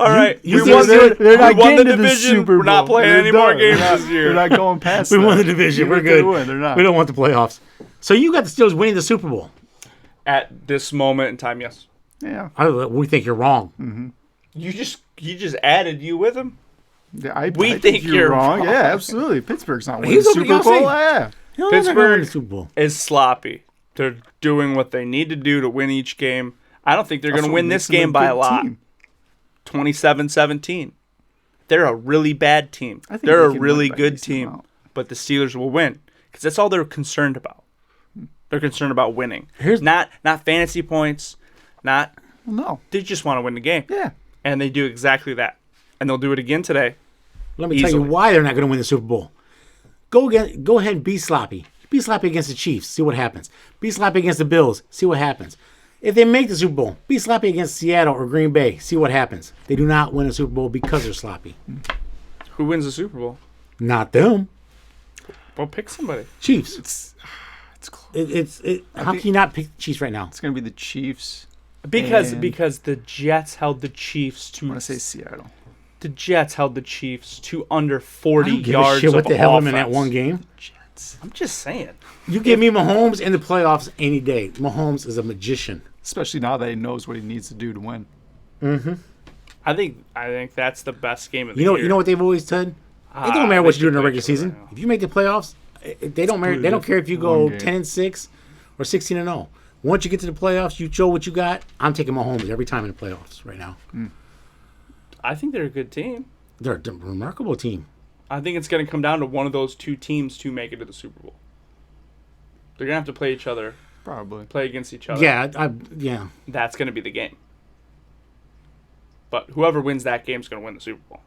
All right, you we think won, they're not we won the getting to division. Super Bowl. We're not playing They're any more done. games They're not- this year. They're not going past We that. won the division. We're Even if they good. win, they're not. We don't want the playoffs. So you got the Steelers winning the Super Bowl. At this moment in time, yes. Yeah. We think you're wrong. You just added you with him. Yeah, I We I think you're wrong. Yeah, absolutely. Pittsburgh's not winning He's the over- Super you'll Bowl. see. Yeah. They're not gonna win the Pittsburgh Super Bowl. is sloppy. They're doing what they need to do to win each game. I don't think they're going That's to what win makes this them game by a good lot. team. 27-17. They're a really bad team. I think They're they a can really win by a good decent team, amount. but the Steelers will win because that's all they're concerned about. They're concerned about winning. Here's- not fantasy points, not Well, no. they just want to win the game. Yeah. And they do exactly that. And they'll do it again today. Let me tell you Easily. why they're not going to win the Super Bowl. Go ahead and be sloppy. Be sloppy against the Chiefs. See what happens. Be sloppy against the Bills. See what happens. If they make the Super Bowl, be sloppy against Seattle or Green Bay. See what happens. They do not win a Super Bowl because they're sloppy. Who wins the Super Bowl? Not them. Well, pick somebody. Chiefs. It's close. How can you not pick Chiefs right now? It's going to be the Chiefs. Because And- the Jets held the Chiefs I to want to say Seattle. the Jets held the Chiefs to under 40 I don't give a yards shit what of the hell offense. I'm in that one game. Jets. I'm just saying. You give me Mahomes in the playoffs any day. Mahomes is a magician. Especially now that he knows what he needs to do to win. I think that's the best game of the You know, year. you know what they've always said. It don't matter they what you do in should the make regular it season. right now. If you make the playoffs, they don't matter. They don't care if you go One game. 10-6 or 16-0. Once you get to the playoffs, you show what you got. I'm taking Mahomes every time in the playoffs right now. I think they're a good team. They're a remarkable team. I think it's going to come down to one of those two teams to make it to the Super Bowl. They're going to have to play each other, Probably. play against each other. Yeah. That's going to be the game. But whoever wins that game is going to win the Super Bowl.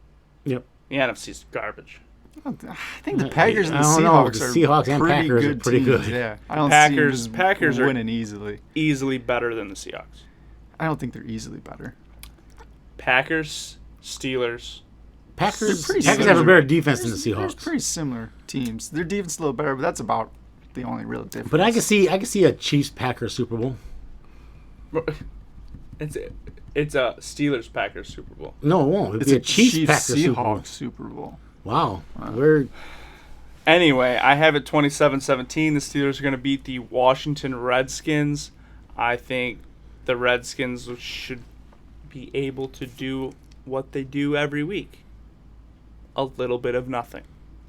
Yep. The NFC's garbage. I think the Packers and the I don't know. Seahawks The are Seahawks and pretty Packers are good pretty teams. good. Yeah, I don't Packers- see them Packers are- winning easily. Easily better than the Seahawks. I don't think they're easily better. Packers, Steelers. Packers pretty have a similar. better defense than the There's Seahawks. pretty similar teams. Their defense is a little better, but that's about the only real difference. But I can see a Chiefs Packers Super Bowl. It's a Steelers Packers Super Bowl. No, it won't. It'd it's be a a Chiefs Chiefs Packers Super Bowl. Seahawks Super Bowl. Wow. We're Anyway, I have it 27-17. The Steelers are going to beat the Washington Redskins. I think the Redskins should be able to do what they do every week. A little bit of nothing.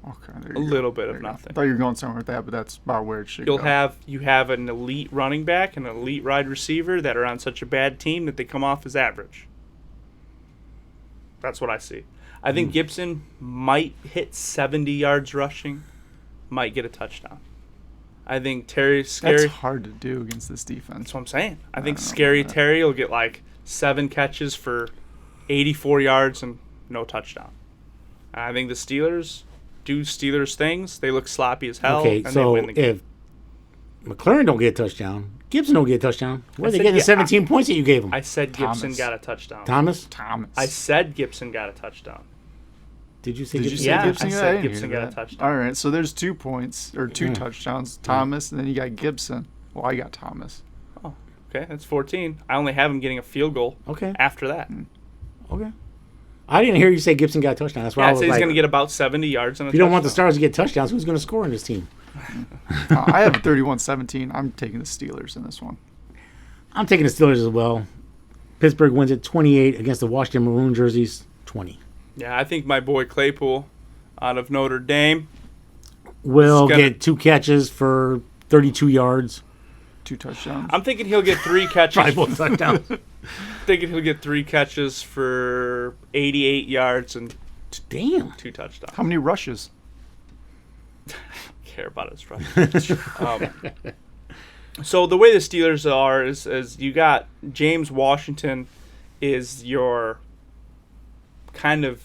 Okay, there A you go. little bit There of you go. nothing. I thought you were going somewhere with that, but that's about where it should You go. have an elite running back and an elite wide receiver that are on such a bad team that they come off as average. That's what I see. I think Gibson might hit 70 yards rushing, might get a touchdown. I think Terry Scary. That's hard to do against this defense. That's what I'm saying. I think don't know Scary about that. Terry will get like 7 catches for 84 yards and no touchdown. I think the Steelers do Steelers things. They look sloppy as hell, okay. and they So win the game. if McLaurin don't get a touchdown, Gibson don't get a touchdown. Where are they said, getting the yeah, 17 points that you gave him? I said Gibson Thomas. got a touchdown. Thomas? Thomas. I said Gibson got a touchdown. Did you say Did you Gibson? say Yeah, Gibson? I got- said didn't Gibson hear got a that. touchdown. All right, so there's 2 points or 2 touchdowns. Thomas, and then you got Gibson. Well, I got Thomas. Okay, that's 14. I only have him getting a field goal Okay. after that. Okay. I didn't hear you say Gibson got a touchdown. That's why Yeah, I I was said he's like, going to get about 70 yards and a if you don't want the touchdown. Stars to get touchdowns, who's going to score in this team? I have 31-17. I'm taking the Steelers in this one. I'm taking the Steelers as well. Pittsburgh wins it 28 against the Washington Maroon jerseys 20. Yeah, I think my boy Claypool out of Notre Dame. Will It's gonna- get 2 catches for 32 yards. 2 touchdowns. I'm thinking he'll get 3 catches. Probably both touchdowns. Thinking he'll get 3 catches for 88 yards and Damn. 2 touchdowns. How many rushes? Care about his run. So the way the Steelers are is you got James Washington is your kind of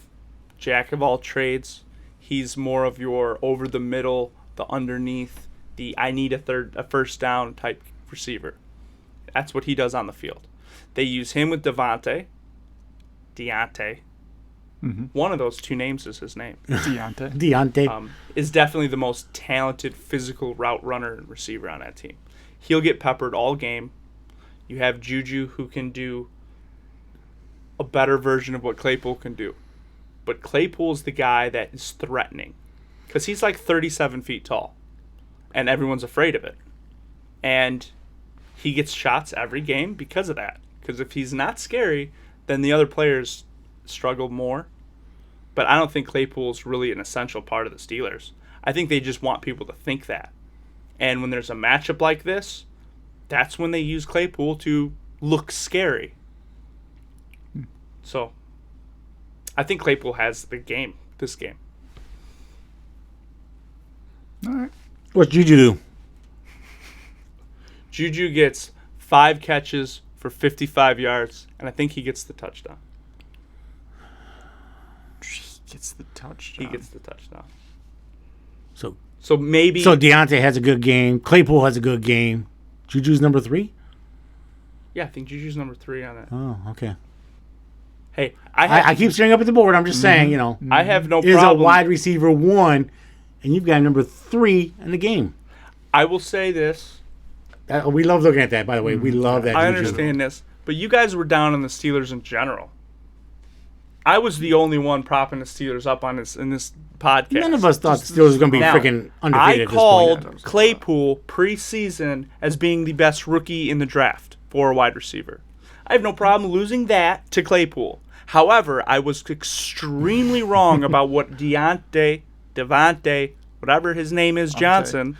jack of all trades. He's more of your over the middle, the underneath, the I need a first down type receiver. That's what he does on the field. They use him with Deontay. One of those 2 names is his name. Deontay. Is definitely the most talented physical route runner and receiver on that team. He'll get peppered all game. You have Juju who can do a better version of what Claypool can do. But Claypool's the guy that is threatening because he's like 37 feet tall and everyone's afraid of it. And he gets shots every game because of that. Because if he's not scary, then the other players struggle more. But I don't think Claypool's really an essential part of the Steelers. I think they just want people to think that. And when there's a matchup like this, that's when they use Claypool to look scary. So, I think Claypool has this game. All right. What's Juju do? Juju gets 5 catches for 55 yards, and I think he gets the touchdown. He gets the touchdown. He gets the touchdown. So maybe... So Deontay has a good game. Claypool has a good game. Juju's number 3? Yeah, I think Juju's number 3 on it. Oh, okay. Hey, I keep staring up at the board. I'm just saying, you know, I have no is a problem. wide receiver 1, and you've got number 3 in the game. I will say this. We love looking at that, by the way. We love that. I Juju. understand this, but you guys were down on the Steelers in general. I was the only one propping the Steelers up on this in this podcast. None of us thought the Steelers were going to be Now, freaking undefeated I at this called point. Claypool preseason as being the best rookie in the draft for a wide receiver. I have no problem losing that to Claypool. However, I was extremely wrong about what Devontae, whatever his name is, Johnson.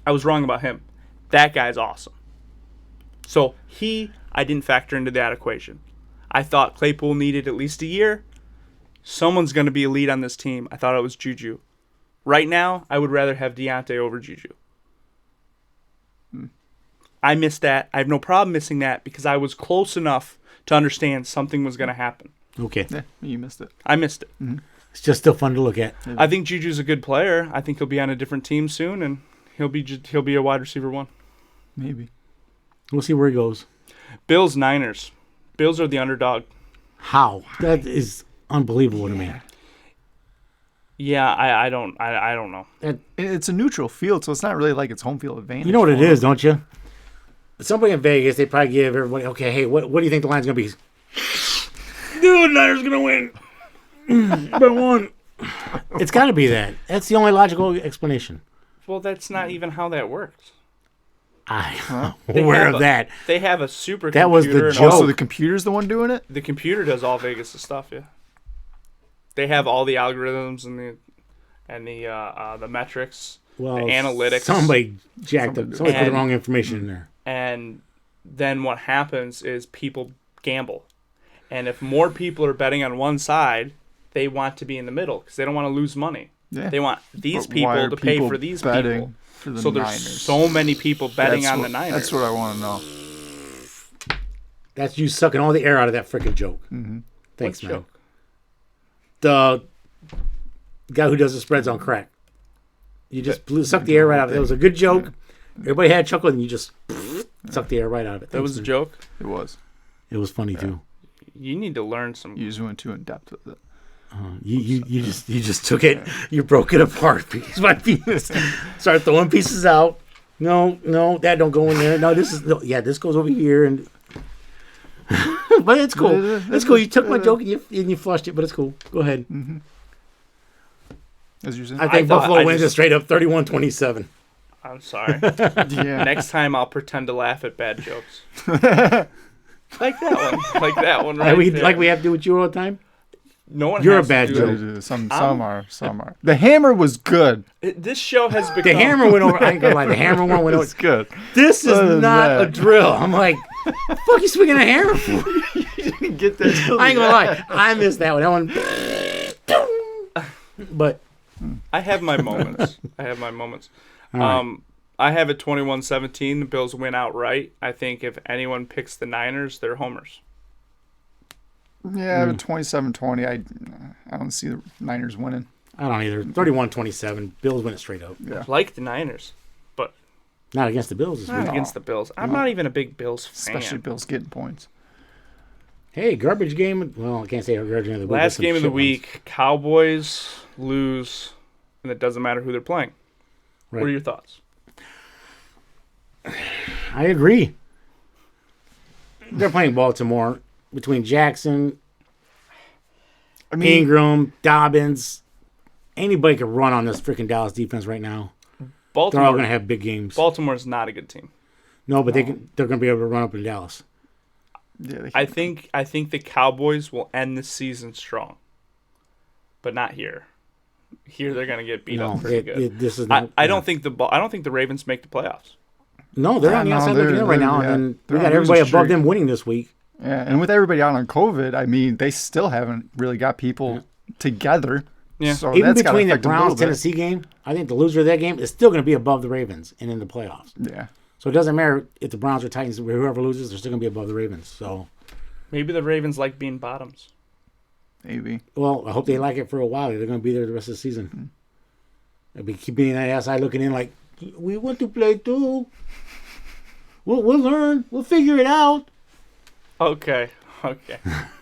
I was wrong about him. That guy's awesome. So I didn't factor into that equation. I thought Claypool needed at least a year. Someone's going to be elite on this team. I thought it was Juju. Right now, I would rather have Deontay over Juju. I missed that. I have no problem missing that because I was close enough to understand something was going to happen. Okay. Yeah, you missed it. I missed it. It's just still fun to look at. I think Juju's a good player. I think he'll be on a different team soon, and he'll be a wide receiver 1. Maybe. We'll see where he goes. Bills, Niners. Bills are the underdog. How? That is unbelievable to me. Yeah, I don't know. It's a neutral field, so it's not really like it's home field advantage. You know what it for is, them. don't you? Somebody in Vegas, they probably give everybody, okay, hey, what do you think the line's going to be? Dude, Niners going to win. By one. It's got to be that. That's the only logical explanation. Well, that's not even how that works. I'm They aware have of that. They have a supercomputer. That was the and joke. Oh, so the computer's the one doing it? The computer does all Vegas' stuff. Yeah. They have all the algorithms and the metrics, Well, the analytics. Somebody jacked up. Somebody put the And- wrong information in there. And then what happens is people gamble. And if more people are betting on one side, they want to be in the middle because they don't want to lose money. Yeah. They want these But why people are to pay people for these betting people. for the So there's Niners? so many people betting That's on what- the Niners. That's what I want to know. That's you sucking all the air out of that freaking joke. Mm-hmm. Thanks, What man. joke? The guy who does the spreads on crack. You just sucked the air right out of it. It was a good joke. Everybody had a chuckle, and you just sucked the air right out of it. That was a joke. It was. It was funny too. You need to learn some. You just went too in depth with it. You just took it. You broke it apart piece by piece. Started throwing pieces out. No, that don't go in there. No, this goes over here, and but it's cool. It's cool. You took my joke and you flushed it, but it's cool. Go ahead. As you're saying. I think thought- Buffalo I wins just- it straight up 31-27. I'm sorry. yeah. Next time I'll pretend to laugh at bad jokes. Like that one. Like that one right there. Like we have to do with you all the time. No one You're has a bad to do joke. it. Some are. The hammer was good. This show has become... The hammer went over. I ain't gonna lie. The hammer one went over. It's good. This is What is not that? a drill. I'm like, fuck you swinging a hammer for? Get that. I ain't gonna lie. I missed that one. But I have my moments. I right. I have it 21-17. The Bills win outright. I think if anyone picks the Niners, they're homers. Yeah, but 27-20. I don't see the Niners winning. I don't either. 31-27. Bills win it straight up. Yeah. Like the Niners, but Not against the Bills this not week. against the Bills. I'm not even a big Bills fan. Especially Bills getting points. Hey, garbage game. Well, I can't say garbage game of the week. Last Some game of the shit week, Cowboys lose, and it doesn't matter who they're playing. Right. What are your thoughts? ones. I agree. They're playing Baltimore between Jackson, Ingram, Dobbins. Anybody could run on this freaking Dallas defense right now. They're all Baltimore. going to have big games. Baltimore's not a good team. No, but they're going to be able to run up in Dallas. Yeah, I think the Cowboys will end the season strong, but not here. Here they're gonna get beat up pretty good. This is I not, don't think the Ravens make the playoffs. No, they're on the no, outside they're- looking in right they're- now, yeah, and they're we on got a everybody losing above streak. them winning this week. Yeah, and with everybody out on COVID, I mean, they still haven't really got people together. Yeah. So Even that's gotta between the affect them a little Browns bit. Tennessee game, I think the loser of that game is still going to be above the Ravens and in the playoffs. Yeah. So it doesn't matter if the Browns or Titans, whoever loses, they're still going to be above the Ravens. So, Maybe the Ravens like being bottoms. Maybe. well, I hope they like it for a while. They're going to be there the rest of the season. They'll be keeping that outside looking in like, we want to play too. We'll learn. We'll figure it out. Okay.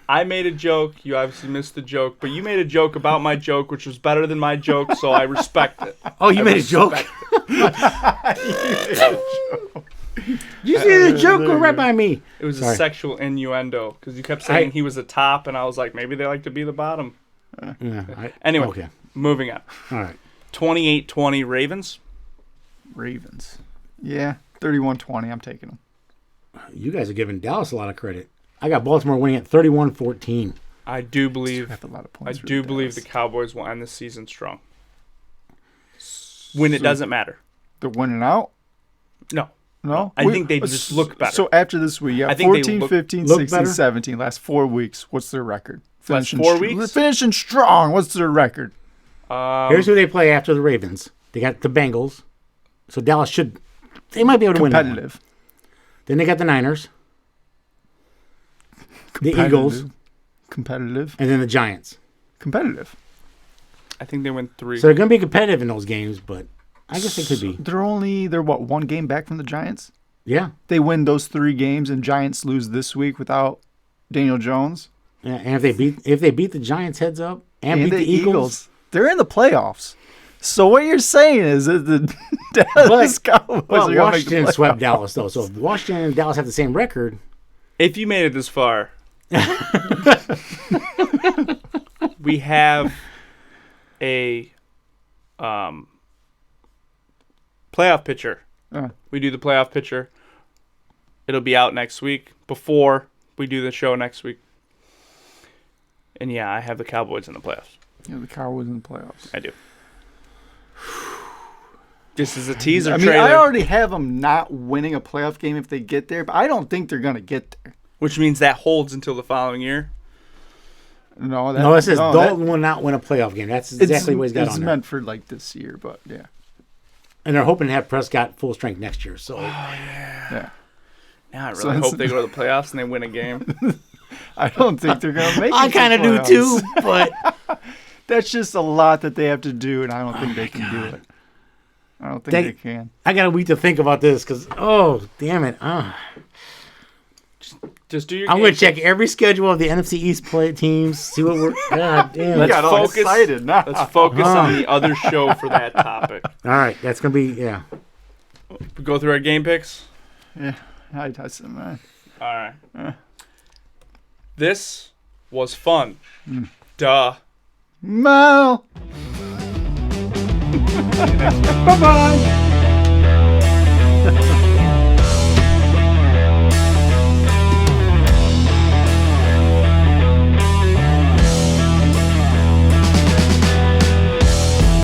I made a joke. You obviously missed the joke, but you made a joke about my joke, which was better than my joke, so I respect it. Oh, you made a joke? You see the joke go right by me. It was Sorry. a sexual innuendo because you kept saying he was the top, and I was like, maybe they like to be the bottom. Yeah, Anyway, okay. moving on. All right. 28-20 Ravens. Ravens. Yeah, 31-20. I'm taking them. You guys are giving Dallas a lot of credit. I got Baltimore winning at 31-14. I do believe. That's a lot of I points. for do believe the Dallas. Cowboys will end the season strong. When it doesn't matter. They're winning out? No. No? I think they just look better. So after this week, yeah, I think they 14, look- 15, look 16, better? 17, last 4 weeks. What's their record? Last Finishing 4 weeks? Finishing strong. What's their record? Here's who they play after the Ravens. They got the Bengals. So Dallas should... They might be able to win that one. Competitive. Then they got the Niners. The Eagles. Competitive. And then the Giants. Competitive. I think they win 3. So they're going to be competitive in those games, but I guess they could be. They're what, 1 game back from the Giants? Yeah. They win those 3 games and Giants lose this week without Daniel Jones. And if they beat the Giants heads up and beat the the Eagles, they're in the playoffs. So what you're saying is that the Dallas Cowboys well, are going to make the Washington playoffs. swept Dallas though. So if Washington and Dallas have the same record, If you made it this far, we have a playoff picture. We do the playoff picture. It'll be out next week before we do the show next week. And yeah, I have the Cowboys in the playoffs. Yeah, the Cowboys in the playoffs. I do. This is a teaser I mean, trailer. I already have them not winning a playoff game if they get there, but I don't think they're going to get there. Which means that holds until the following year. No, it says Dalton will not win a playoff game. That's exactly what he's got on It's there. meant for like this year, but yeah. And they're hoping to have Prescott full strength next year. So Yeah. Now I really hope they go to the playoffs and they win a game. I don't think they're going to make it. I kind of do too, but That's just a lot that they have to do, and I don't think they can do it. I don't think they can. I got a week to think about this because, damn it. Just do your I'm game. going to check every schedule of the NFC East play teams, see what we're. God damn. Let's got all focus. excited now. Let's focus on the other show for that topic. All right, that's going to be, yeah. We go through our game picks. Yeah, I said, man. All right. This was fun. Duh. Mo. Bye-bye.